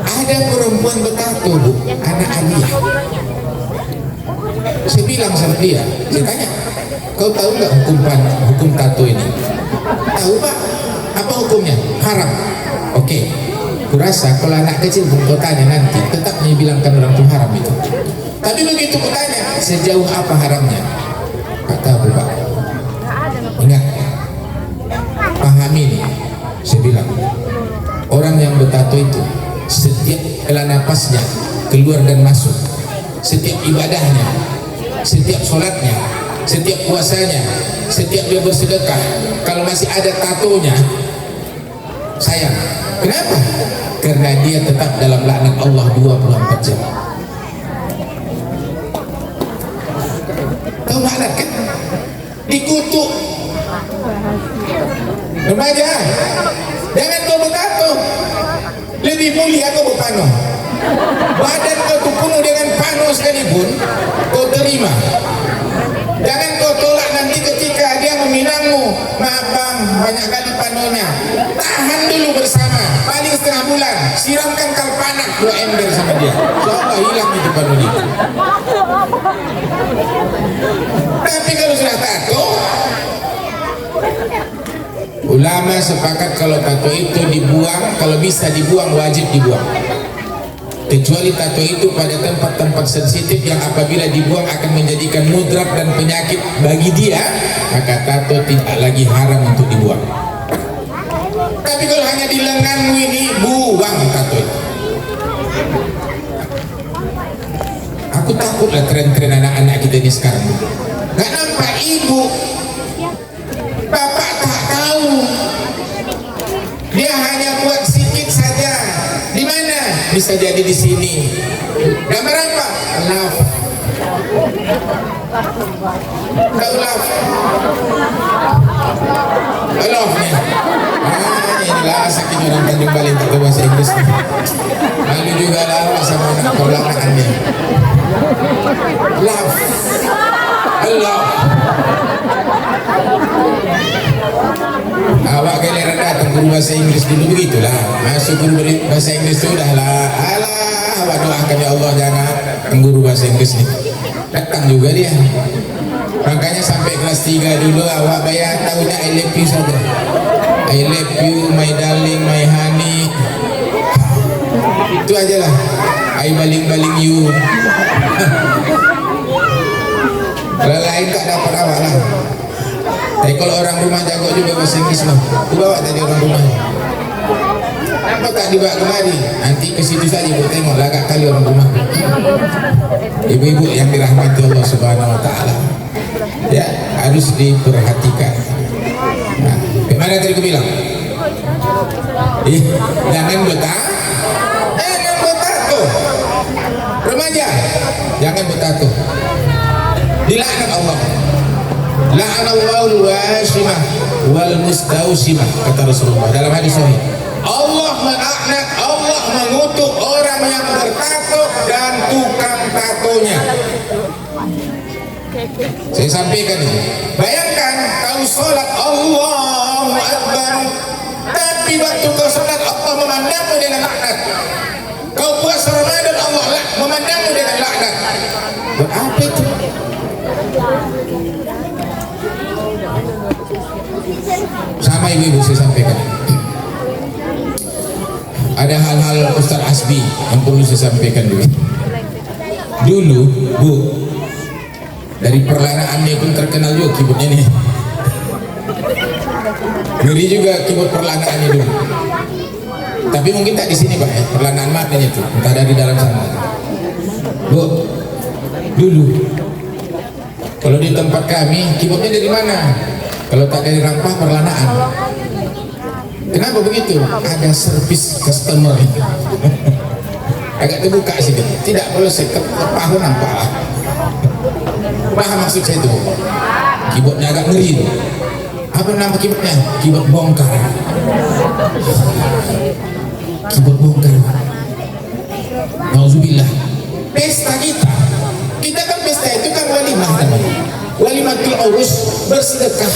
Ada perempuan bertato, Bu, anak Aliyah. Saya bilang sama dia, saya tanya, kau tahu nggak hukum tato ini? Tahu Pak, apa hukumnya? Haram. Oke, kurasa kalau anak kecil pun kau tanya nanti tetap dibilangkan orang itu haram itu. Tapi begitu kau tanya, sejauh apa haramnya? Kata aku Pak, ingat, pahami ini. Saya bilang, orang yang bertato itu setiap hela napasnya keluar dan masuk, setiap ibadahnya, setiap sholatnya, setiap puasanya, setiap dia bersedekah, kalau masih ada tatonya, sayang. Kenapa? Karena dia tetap dalam laknat Allah 24 jam. Tahu laknat kan? Dikutuk. Remaja, jangan kau bertato, lebih mulia kau berpano. Badan kau tu penuh dengan pano sekalipun kau terima. Jangan kau tolak nanti ketika dia meminangmu, maaf bang, banyak kali panonya, tahan dulu bersama, paling setengah bulan, siramkan kalpanak 2 ember sama dia, insya hilang itu panonya. Tapi kalau sudah tato, ulama sepakat kalau tato itu dibuang, kalau bisa dibuang wajib dibuang. Kecuali tato itu pada tempat-tempat sensitif yang apabila dibuang akan menjadikan mudarat dan penyakit bagi dia, maka tato tidak lagi haram untuk dibuang. Tapi kalau hanya di lenganmu ini, buang tato itu. Aku takutlah tren-tren anak-anak kita ini sekarang. Gak nampak ibu, bapak tak tahu, dia hanya buat sedikit saja. Di mana? Bisa jadi di sini. Gambar apa? Love. Tahu love? Love nih. Inilah sakit orang Tanjung Balai tak tahu bahasa Inggris. Lalu juga lah sama anak keponakannya. Love. Love. Awak giliran datang guru bahasa Inggris dulu begitulah. Masuk guru bahasa Inggris itu udahlah. Alah, awak doakan ya Allah jangan guru bahasa Inggris nih. Datang juga dia. Makanya sampai kelas 3 dulu awak bayar tahunya I love you saja. I love you, my darling, my honey. Itu aja lah. I baling-baling you. Kalau lain tak dapat awak lah. Tapi kalau orang rumah jago juga bahasa Inggris mah, aku bawa tadi orang rumah. Kenapa tak dibawa kemari? Nanti ke situ saja ibu tengok lagak kali orang rumah. Ibu-ibu yang dirahmati Allah Subhanahu Wa Taala, ya harus diperhatikan. Nah, bagaimana tadi aku bilang? Jangan bertato. Remaja, jangan bertato. Dilaknat Allah. La'anallahu al-wasimah wal mustausimah, kata Rasulullah dalam hadis sahih. Allah melaknat, Allah mengutuk orang yang bertato dan tukang tatonya. Saya sampaikan ini. Bayangkan kau sholat Allahu Akbar, tapi waktu kau sholat Allah memandangmu dengan laknat. Kau puasa Ramadan Allah memandangmu dengan laknat. Buat apa itu? Sama ibu-ibu saya sampaikan. Ada hal-hal Ustaz Asbi yang perlu saya sampaikan dulu. Dulu, Bu, dari perlanaannya pun terkenal juga keyboardnya nih. Ngeri juga keyboard perlanaannya dulu. Tapi mungkin tak di sini Pak ya, perlanaan matanya itu, entah dari dalam sana. Bu, dulu Kalau di tempat kami, keyboardnya dari mana? Kalau tak dari Rampah, Perlanaan. Kenapa begitu? Ada servis customer. Agak terbuka sedikit. Tidak boleh pahu nampak lah. Paham maksud saya itu? Keyboardnya agak ngeri. Apa nama keyboardnya? Keyboard bongkar. Keyboard bongkar. Nauzubillah. Pesta kita kan pesta itu kan walimah namanya. Walimatul urus, bersedekah.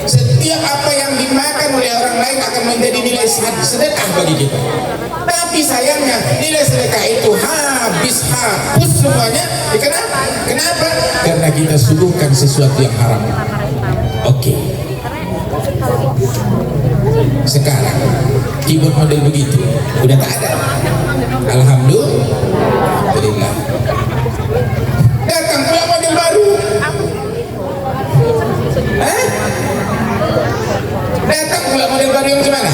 Setiap apa yang dimakan oleh orang lain akan menjadi nilai sedekah bagi kita. Tapi sayangnya nilai sedekah itu hapus semuanya. Kenapa? Karena kita suguhkan sesuatu yang haram. Oke. Sekarang keyboard model begitu udah tak ada. Alhamdulillah. Datang pula model baru. Datang pula model baru yang gimana?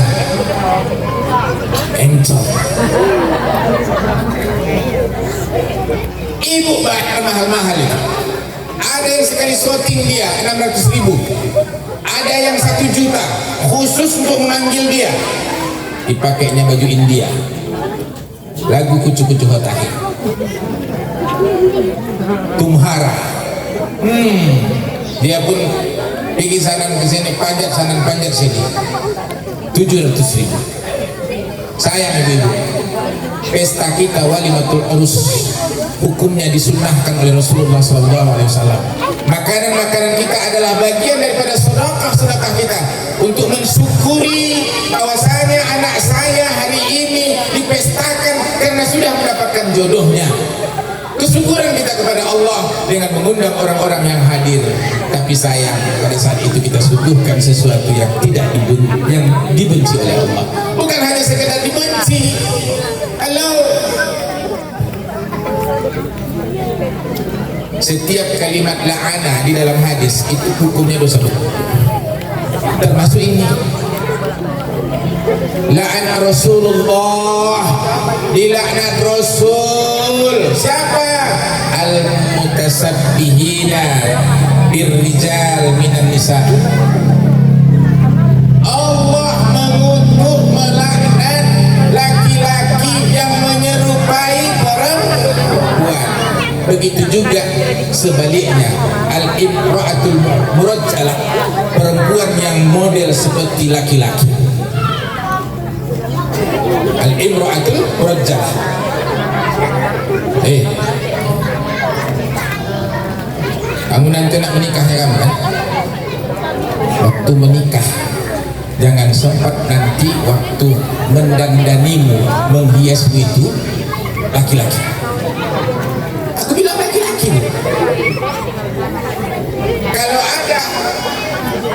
Encok. Ibu bayar mahal-mahal itu. Ada yang sekali syuting dia 600.000. Ada yang 1 juta khusus untuk memanggil dia. Dipakainya baju India. Lagu kucu-kucu hotahi. Tumhara. Dia pun pergi sana ke sini, panjat sana panjat sini. 700.000. Sayang ibu-ibu, pesta kita walimatul urus hukumnya disunnahkan oleh Rasulullah SAW. Makanan-makanan kita adalah bagian daripada sedekah kita untuk mensyukuri bahwasanya anak saya hari ini dipestakan karena sudah mendapatkan jodohnya. Kesyukuran kita kepada Allah dengan mengundang orang-orang yang hadir. Tapi sayang, pada saat itu kita suguhkan sesuatu yang tidak dibenci oleh Allah. Bukan hanya sekedar dibenci. Halo. Setiap kalimat la'ana di dalam hadis itu hukumnya dosa besar. Termasuk ini. La'an Rasulullah, dilaknat Rasul. Siapa? Al-mutasabbihina birrijal minan nisa. Allah mengutuk, melaknat laki-laki yang menyerupai perempuan. Begitu juga sebaliknya, al-imra'atul murajjalah, perempuan yang model seperti laki-laki. Al-imra'atul murajjalah. Kamu nanti nak menikahnya kamu kan? Waktu menikah jangan sempat nanti waktu mendandanimu, menghiasmu itu laki-laki. Aku bilang laki-laki nih. Kalau ada,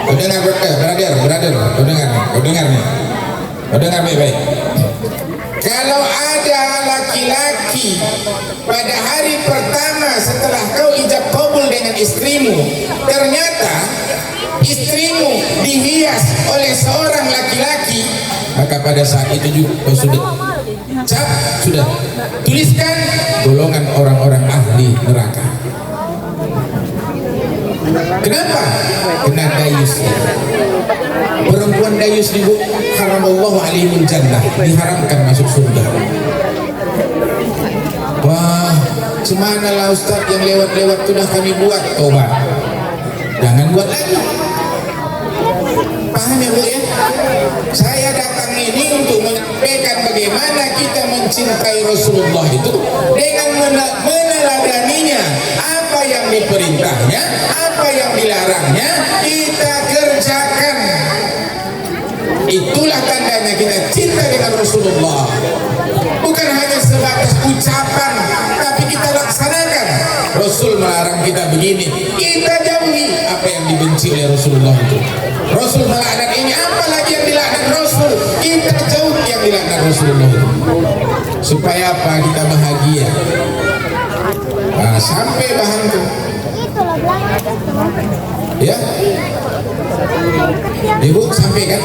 kau dengar brother, kau dengar nih, baik-baik. Kalau ada laki-laki pada hari pertama setelah kau ijab kabul dengan istrimu, ternyata istrimu dihias oleh seorang laki-laki, maka pada saat itu juga kau sudah tuliskan golongan orang-orang ahli neraka. Kenapa? Kena dayus. Perempuan dayus ibu haramallahu alaihil jannah, diharamkan masuk surga. Wah, semana lah Ustaz yang lewat-lewat sudah kami buat tobat. Jangan buat lagi. Paham ya Bu ya? Saya datang ini untuk menyampaikan bagaimana kita mencintai Rasulullah itu dengan meneladaninya. Apa yang diperintahnya, apa yang dilarangnya kita kerjakan. Itulah tandanya kita cinta dengan Rasulullah. Bukan hanya sebatas ucapan, tapi kita laksanakan. Rasul melarang kita begini, kita jauhi apa yang dibenci oleh Rasulullah itu. Rasul melaknat ini, apalagi yang dilaknat Rasul, kita jauhi yang dilaknat Rasulullah itu. Supaya apa? Kita bahagia. Nah, sampai bahan itu. Ya, Ibu sampaikan.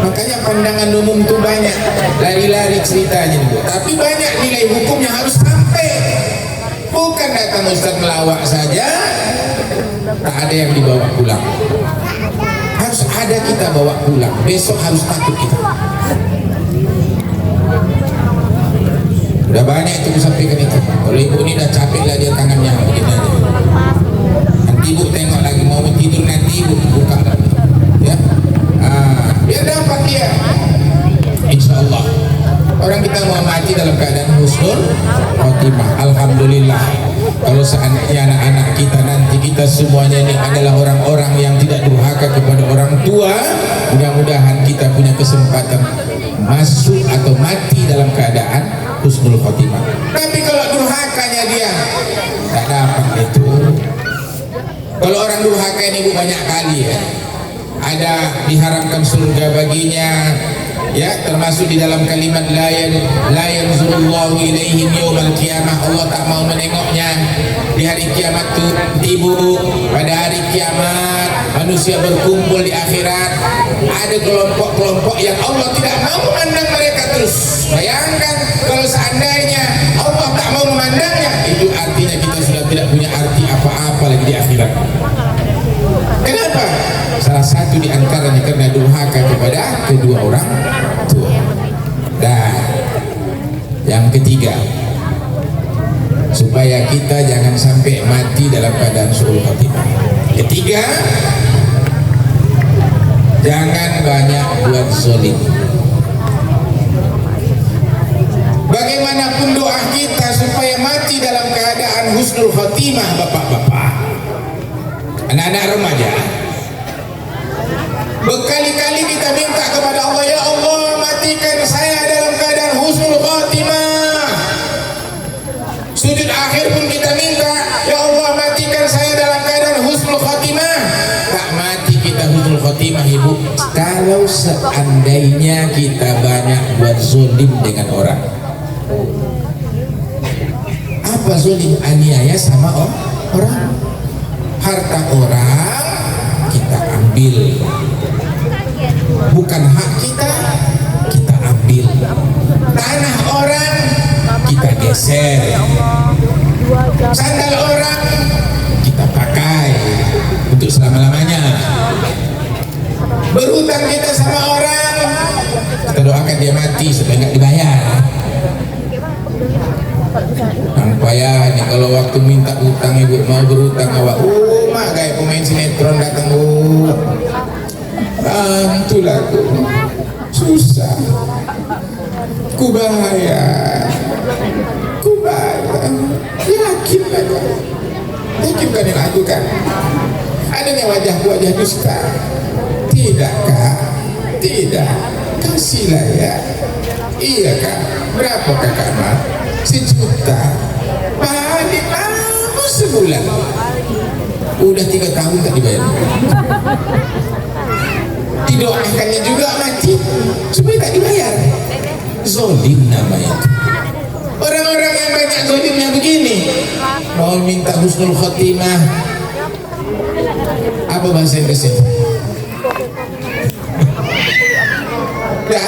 Makanya pandangan umum itu banyak, lari-lari ceritanya, tapi banyak nilai hukumnya harus sampai. Bukan datang Ustaz melawak saja, tak ada yang dibawa pulang. Harus ada kita bawa pulang. Besok harus takut kita. Udah banyak itu sampaikan itu. Kalau ibu ini dah capek lah dia tangannya begini aja. Nanti ibu tengok lagi mau tidur, nanti ibu buka lagi. Ya, biar dapat dia. Insya Allah. Orang kita mau mati dalam keadaan husnul khotimah. Alhamdulillah. Kalau seandainya anak-anak kita nanti, kita semuanya ini adalah orang-orang yang tidak durhaka kepada orang tua, mudah-mudahan kita punya kesempatan masuk atau mati dalam keadaan husnul khotimah. Tapi kalau durhakanya dia tak dapat itu. Kalau orang durhaka ini banyak kali ya. Ada diharamkan surga baginya, ya, termasuk di dalam kalimat la yanzurullahu ilaihim yaumal qiyamah. Allah tak mau menengoknya di hari kiamat tuh. Ibu, pada hari kiamat manusia berkumpul di akhirat, ada kelompok-kelompok yang Allah tidak mau memandang mereka terus. Bayangkan kalau seandainya Allah tak mau memandangnya, itu artinya kita sudah tidak punya arti apa-apa lagi di akhirat. Kenapa? Salah satu di antaranya karena durhaka kepada kedua orang tua. Dan yang ketiga, supaya kita jangan sampai mati dalam keadaan suul khotimah. Ketiga, jangan banyak buat zalim. Bagaimanapun doa kita supaya mati dalam keadaan husnul khotimah, bapak-bapak, anak-anak remaja, berkali-kali kita minta kepada Allah, ya Allah matikan saya dalam keadaan husnul khotimah. Sujud akhir pun kita minta, ya Allah matikan saya dalam keadaan husnul khotimah. Tak mati kita husnul khotimah, ibu. Kalau seandainya kita banyak buat zalim dengan orang. Apa zalim? Aniaya sama orang. Harta orang kita ambil, bukan hak kita, kita ambil. Tanah orang kita geser, sandal orang kita pakai untuk selama-lamanya. Berhutang kita sama orang, kita doakan dia mati supaya nggak dibayar. Nampaya nih kalau waktu minta utang, ibu mau berutang awak, mak kayak pemain sinetron datang, bantulah aku, susah, ku bayar, yakin aja, yakin kan yang aku kan, adanya wajah dusta, tidak kak, tidak, kasihlah ya, iya kak, berapa kakak mah? 1 juta, balik lama sebulan, udah 3 tahun tak dibayar. Didoakannya juga mati supaya tak dibayar. Zolim namanya. Orang-orang yang banyak zolimnya begini, mau minta husnul khotimah, apa bahasa Inggrisnya? Gak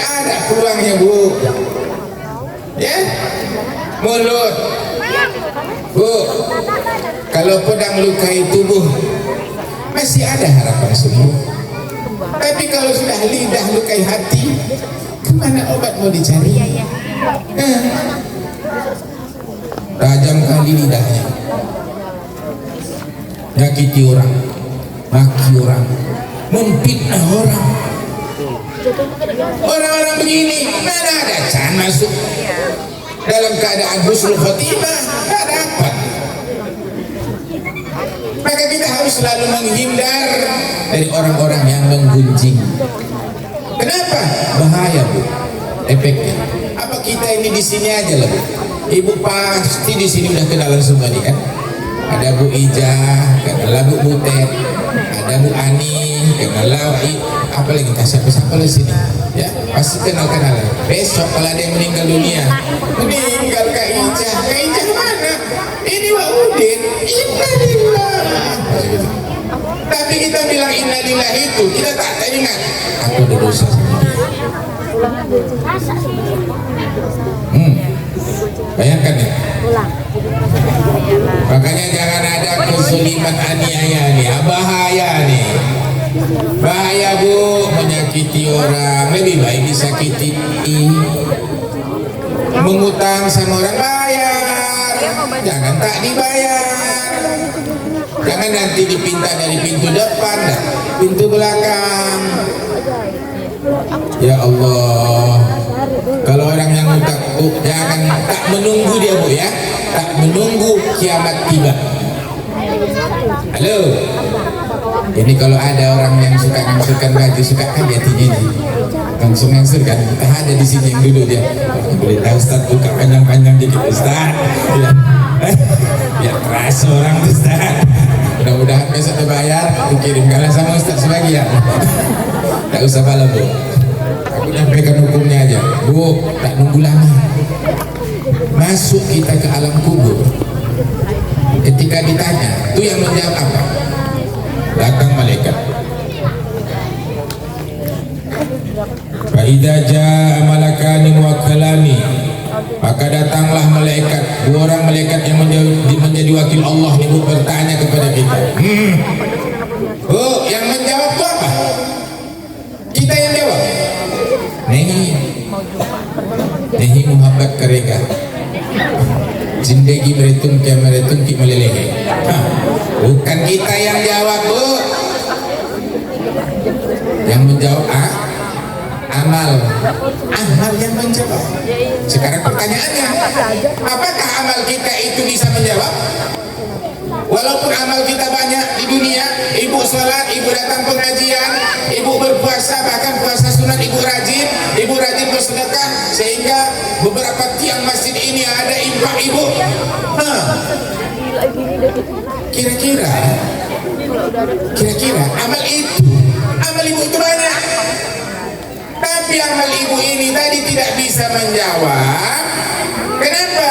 ada peluangnya, bu. Ya, mulut, bu. Kalau pedang lukai tubuh, masih ada harapan sembuh. Tapi kalau sudah lidah lukai hati, kemana obat mau dicari? Tajam kali lidahnya, nyakiti orang, maki orang, memfitnah orang. Orang-orang begini mana ada can masuk dalam keadaan husnul khotimah? Tak dapat. Maka kita harus selalu menghindar dari orang-orang yang menggunjing. Kenapa? Bahaya, bu. Efeknya. Apa kita ini di sini aja lah, bu? Ibu pasti di sini udah kenalan semua nih kan? Ada Bu Ijah, kenal Bu Butet, ada Bu Ani, kenal apa lagi? Siapa di sini? Ya, pasti kenal-kenalan. Besok kalau ada yang meninggal dunia, meninggal Kak Ijah mana? Ini Wak Udin, innalillah. Tapi kita bilang innalillah itu, kita tak ingat aku ada dosa sama dia. Bayangkan ya, Makanya jangan ada kesuliman aniaya nih, bahaya nih. Bahaya bu, menyakiti orang, lebih baik disakiti. Mengutang sama orang bayar, jangan tak dibayar. Jangan nanti dipinta dari pintu depan, pintu belakang. Ya Allah, kalau orang yang utang, jangan tak menunggu dia bu ya, tak menunggu kiamat tiba. Halo, ini kalau ada orang yang suka ngangsurkan baju, suka kan hatinya nih, langsung ngangsurkan. Ada di sini yang dulu dia, boleh tahu Ustaz buka panjang-panjang dikit Ustaz. Ya keras orang Ustaz. Mudah-mudahan besok dibayar, dikirimkanlah sama Ustaz sebagian. Tak usah malam bu, aku nyampaikan hukumnya aja bu, tak nunggu lama. Masuk kita ke alam kubur, ketika ditanya, itu yang menjawab apa? Datang malaikat. Fa idza jaa malakani wa kalami, maka datanglah malaikat, dua orang malaikat yang menjadi wakil Allah nih bu, bertanya kepada kita. Oh, yang menjawab itu apa? Kita yang jawab. Nehi muhabbat karega. Zindagi meretum ki melelehe. Bukan kita yang jawab bu. Yang menjawab amal yang menjawab. Sekarang pertanyaannya, apakah amal kita itu bisa menjawab? Walaupun amal kita banyak di dunia, ibu sholat, ibu datang pengajian, ibu berpuasa, bahkan puasa sunat ibu rajin bersedekah, sehingga beberapa tiang masjid ini ada infak ibu. Kira-kira amal ibu itu banyak, tapi amal ibu ini tadi tidak bisa menjawab. Kenapa?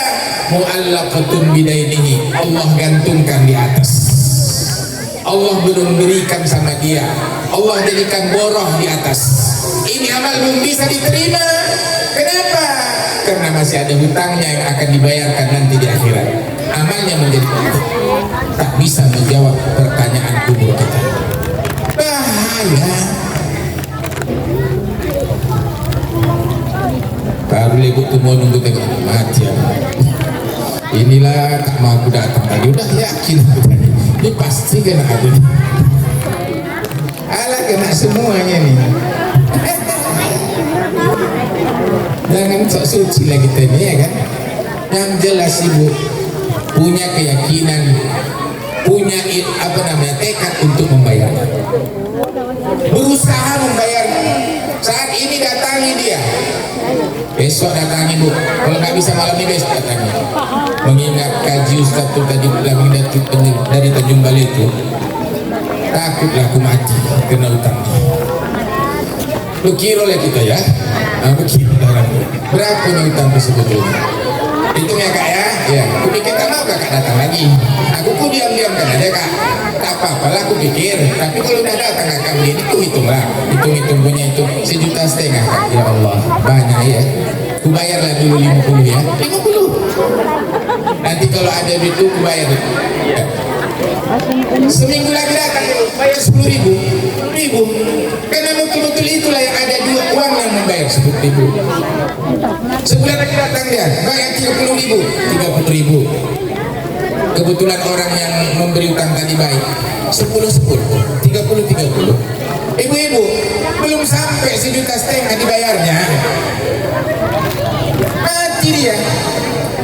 Mu'allaqatun bidainihi, Allah gantungkan di atas. Allah belum berikan sama dia, Allah jadikan boroh di atas. Ini amal belum bisa diterima. Kenapa? Karena masih ada hutangnya yang akan dibayarkan nanti di akhirat. Amalnya menjadi tak bisa menjawab pertanyaan kubur kita. Bahaya. Baru ibu tuh mau nunggu tengok mati ya. Inilah tak mau aku datang tadi, udah yakin aku tadi. Ini pasti kena aku nih. Alah kena semuanya nih. Jangan sok suci lah kita ini ya kan. Yang jelas ibu punya keyakinan, punya tekad untuk membayar. Berusaha membayar. Saat ini datangi dia. Besok datangi bu, kalau nggak bisa malam ini besok datangi. Mengingat kaji Ustaz tuh tadi bilang dari Tanjung Balai itu, takutlah aku mati kena utang. Lu kira lah kita ya, begitu orang. Berapa nih utang sebetulnya? Itu ya kak ya, aku pikir tak mau kakak datang lagi. Aku pun diam-diam kan aja kak, tak apa-apa lah aku pikir. Tapi kalau udah datang kakak beli, hitung-hitung punya itu 1,5 juta kak. Ya Allah, banyak ya. Aku bayarlah dulu 50 ya, 50. Nanti kalau ada itu aku bayar. Ya. Seminggu lagi datang, bayar 10.000. Karena betul-betul itulah yang ada dua uang yang membayar 10.000. Sebulan lagi datang dia, bayar 30.000. Kebetulan orang yang memberi utang tadi baik, 10, 30. Ibu-ibu belum sampai 1,5 juta dibayarnya, mati dia.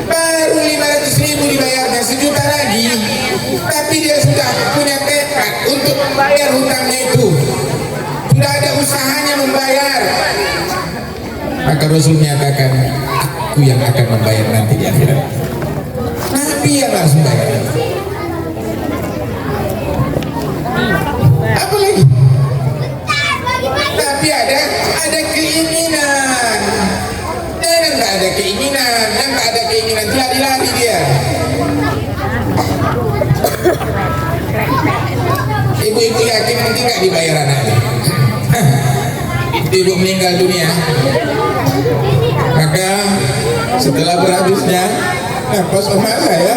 Baru 500.000 dibayarnya, 1 juta lagi. Tapi dia sudah punya tekad untuk membayar hutangnya itu. Sudah ada usahanya membayar. Maka Rasul menyatakan, aku yang akan membayar nanti di akhirat. Nabi yang harus membayar. Apa lagi? Tapi ada keinginan. Jangan tak ada keinginan, lari-lari dia. Ibu-ibu yakin mungkin nggak dibayar anaknya. Ibu meninggal dunia, maka setelah berhabisnya Nah, pas sama saya,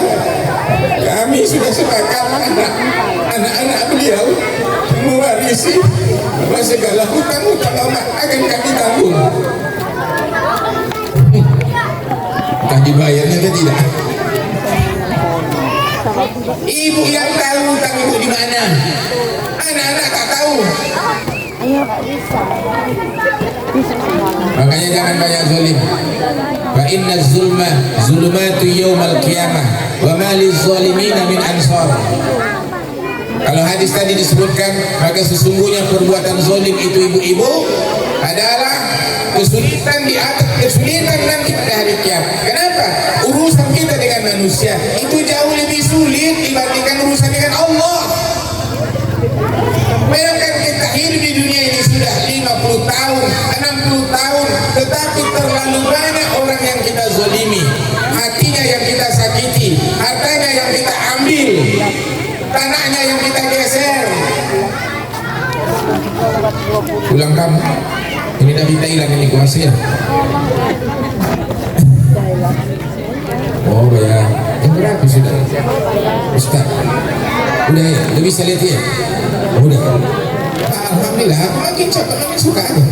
kami sudah sepakat anak-anak beliau mewarisi segala hutang-hutang Oma akan kami tanggung. Entah dibayarnya atau tidak. Ibu yang tahu hutang ibu di mana, anak-anak tak tahu. Makanya jangan banyak zalim. Fa inna zulma zulumatu yaumal qiyamah wa ma liz-zalimina min ansar. Kalau hadis tadi disebutkan, maka sesungguhnya perbuatan zalim itu ibu-ibu adalah kesulitan di atas kesulitan nanti pada hari kiamat. Kenapa? Urusan kita dengan manusia itu jauh lebih sulit dibandingkan urusan dengan Allah. Bayangkan kita hidup di dunia ini sudah 50 tahun, 60 tahun, tetapi terlalu banyak orang yang kita zalimi, hatinya yang kita sakiti, hartanya yang kita ambil, tanahnya yang kita geser. Pulang kamu, ini Nabi Thailand ini kuasa ya. Oh ya, yang berapa sudah? Ustaz, udah ya, udah bisa lihat ya? Oh, udah. Alhamdulillah, aku makin cepat, makin suka aja.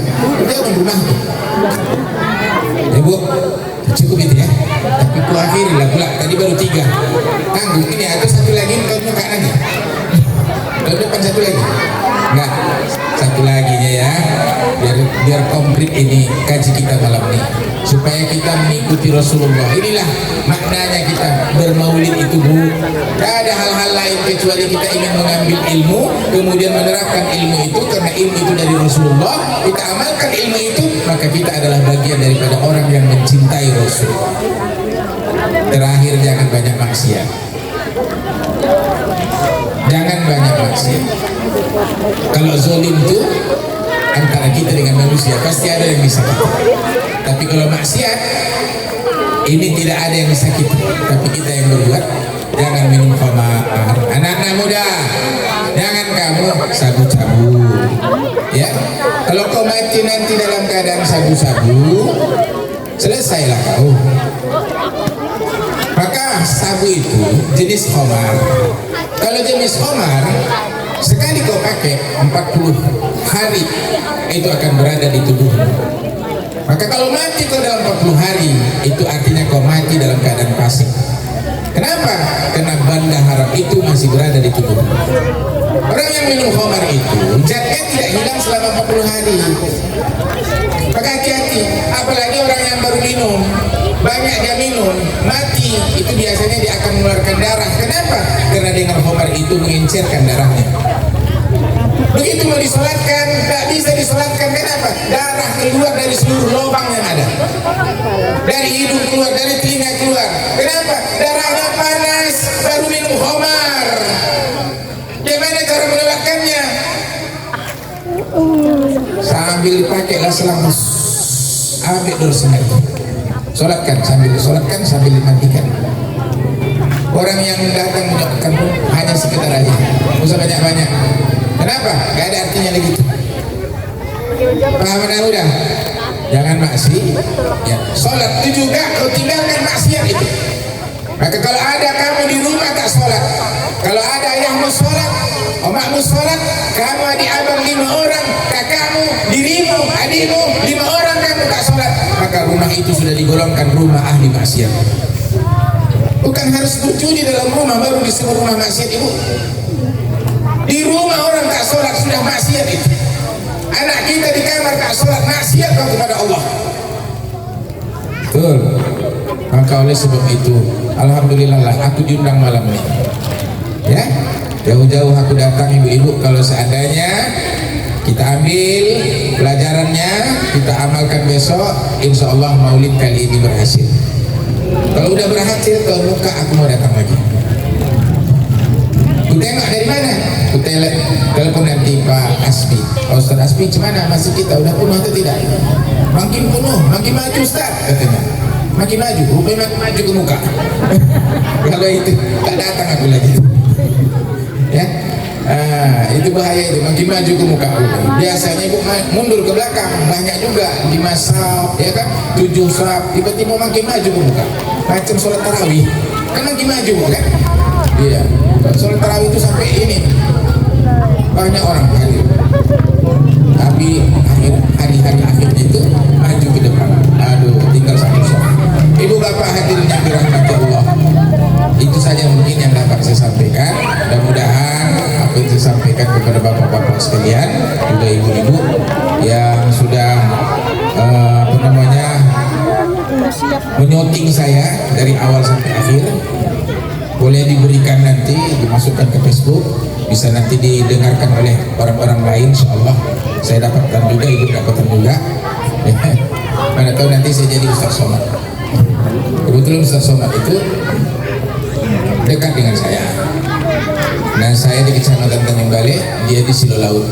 Udah orang rumah tuh. Ya Bu, cukup itu ya. Tapi ku akhiri lah pula, tadi baru 3. Tanggung ini ada satu lagi, kau buka lagi. Kau depan satu lagi. Enggak, satu lagi ya. Biar komplit ini kaji kita malam ini, supaya kita mengikuti Rasulullah. Inilah maknanya kita bermaulid itu Bu. Tidak ada hal-hal lain kecuali kita ingin mengambil ilmu, kemudian menerapkan ilmu itu, karena ilmu itu dari Rasulullah. Kita amalkan ilmu itu, maka kita adalah bagian daripada orang yang mencintai Rasul. Terakhir, jangan banyak maksiat. Jangan banyak maksiat. Kalau zalim itu antara kita dengan manusia pasti ada yang disakiti. Tapi kalau maksiat ini tidak ada yang disakiti, tapi kita yang berbuat. Jangan minum khamar. Anak-anak muda, jangan kamu sabu-sabu. Ya, kalau kau mati nanti dalam keadaan sabu-sabu, selesailah kau. Maka sabu itu jenis khamar. Kalau jenis khamar, sekali kau pakai 40 hari itu akan berada di tubuhmu. Maka kalau mati kau dalam 40 hari, itu artinya kau mati dalam keadaan fasik. Kenapa? Karena benda haram itu masih berada di tubuhmu. Orang yang minum khamar itu zatnya tidak hilang selama 40 hari. Maka hati-hati, apalagi orang yang baru minum, banyak dia minum, mati, itu biasanya dia akan mengeluarkan darah. Kenapa? Karena dengan khamar itu mengencerkan darahnya. Begitu mau disolatkan, tak bisa disolatkan. Kenapa? Darah keluar dari seluruh lubang yang ada, dari hidung keluar, dari telinga keluar. Kenapa? Darahnya panas, baru minum khamar. Bagaimana cara menolakkannya? Sambil dipakailah selang, ambil dorsenya, solatkan sambil dimatikan. Orang yang datang mendoakan pun hanya sekedar aja, tidak usah banyak-banyak. Kenapa? Gak ada artinya lagi. Paham anak muda? Jangan maksiat. Ya, sholat itu juga kau tinggalkan maksiat itu. Maka kalau ada kamu di rumah tak sholat, kalau ada ayahmu sholat, omakmu sholat, kamu adik abang 5 orang, kakakmu, dirimu, adikmu 5 orang kamu tak sholat, maka rumah itu sudah digolongkan rumah ahli maksiat. Bukan harus berjudi dalam rumah baru disebut rumah maksiat, ibu. Di rumah orang tak sholat sudah maksiat itu. Anak kita di kamar tak sholat, maksiat kau kepada Allah. Betul. Maka oleh sebab itu, alhamdulillah lah aku diundang malam ini. Ya, jauh-jauh aku datang ibu-ibu. Kalau seandainya kita ambil pelajarannya, kita amalkan besok, insya Allah maulid kali ini berhasil. Kalau udah berhasil, kalau muka aku mau datang lagi. Ku tengok dari mana? Ku telepon nanti Pak Aspi. Pak Ustaz Aspi, gimana masih kita udah penuh atau tidak? Makin penuh, makin maju Ustaz katanya. Makin maju, rupanya makin maju ke muka. Kalau itu tak datang aku lagi. Ya, Itu bahaya itu, makin maju ke muka. Biasanya ibu mundur ke belakang, banyak juga 5 saf, ya kan, 7 saf, tiba-tiba makin maju ke muka. Macam sholat tarawih, kan makin maju kan? Iya, sholat tarawih itu sampai ini, banyak orang hadir. Tapi hari-hari akhirnya itu maju ke depan. Aduh, tinggal 1 saf. Ibu bapak hadirin yang dirahmati Allah, itu saja mungkin yang dapat saya sampaikan. Mudah-mudahan apa yang saya sampaikan kepada bapak-bapak sekalian, juga ibu-ibu yang sudah menyoting saya dari awal sampai akhir, boleh diberikan nanti, dimasukkan ke Facebook, bisa nanti didengarkan oleh orang-orang lain. InsyaAllah saya dapatkan juga, ibu dapatkan juga. Mana tahu nanti saya jadi Ustaz Somad. Kebetulan Ustaz Somad itu dekat dengan saya. Nah, saya di Kecamatan Tanjung Balai, dia di Silo Laut.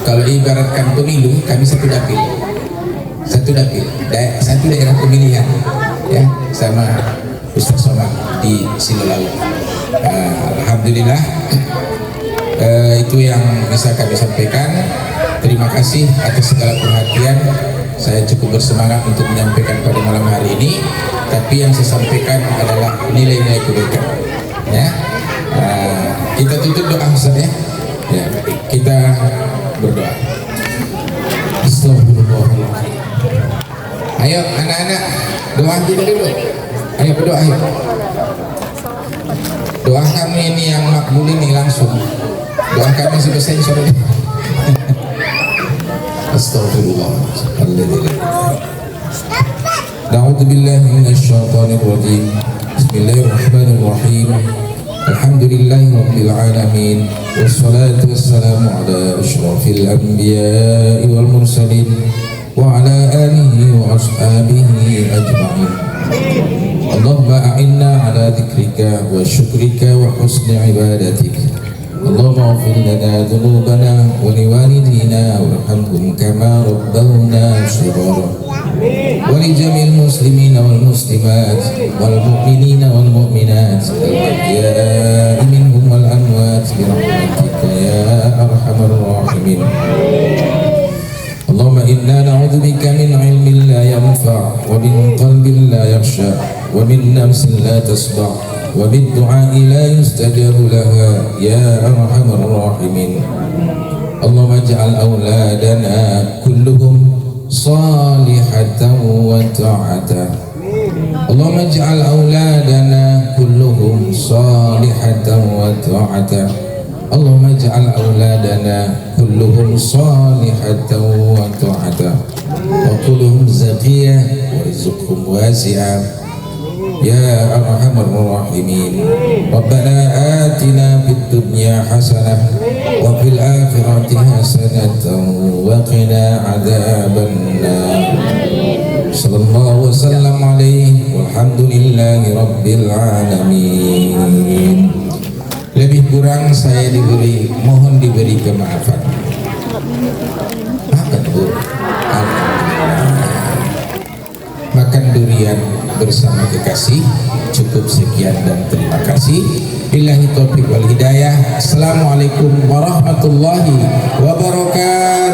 Kalau ibaratkan pemilu, kami satu dapil, satu daerah pemilihan, ya, sama Ustaz Somad di Silo Laut. Alhamdulillah, itu yang bisa kami sampaikan. Terima kasih atas segala perhatian. Saya cukup bersemangat untuk menyampaikan pada malam hari ini. Tapi yang saya sampaikan adalah nilai-nilai kebaikan. Ya, kita tutup doa Ustaz ya. Ya, kita berdoa. Astagfirullahaladzim. Ayo anak-anak, doa kita dulu. Ayo berdoa ayo. Doa kami ini yang makbul ini langsung. Doa kami sebesar sore. Astagfirullahaladzim. A'udzu billahi minasyaitonir rajim. Bismillahirrahmanirrahim. Alhamdulillahi rabbil alamin. Wassalatu wassalamu ala asyrafil anbiya'i wal mursalin wa ala alihi wa ashabihi ajma'in. Allahumma a'inna ala dzikrika wa syukrika wa husni ibadatik. Allahumma ighfir lana dhunubana wa liwalidina warhamhum kama rabbawna shighara. Wa li jami'il muslimina wal muslimat wal mu'minina wal mu'minat al-ahya'i minhum wal amwat bi rahmatika ya arhamar rahimin. Allahumma inna na'udzubika min 'ilmin la yanfa' wa min qalbin la yakhsha wa min nafsin la tasba' wa min du'a'i la yustajabu laha ya arhamar rahimin. Allahumma ij'al awladana kulluhum salihatan wa ta'atan. Allahumma ij'al awladana kulluhum salihatan wa ta'atan. Allahumma ij'al awladana kulluhum salihatan wa ta'atan wa kulluhum zakiyah wa rizquhum wasi'ah ya arhamar rahimin. Rabbana atina fid dunya hasanah wa fil akhirati hasanatan wa qina adzabannar. Sallallahu wasallam alaihi walhamdulillahi rabbil alamin. Lebih kurang saya mohon diberi kemaafan. Makan Bu. Makan durian bersama kekasih. Cukup sekian dan terima kasih. Billahi taufiq wal hidayah. Assalamualaikum warahmatullahi wabarakatuh.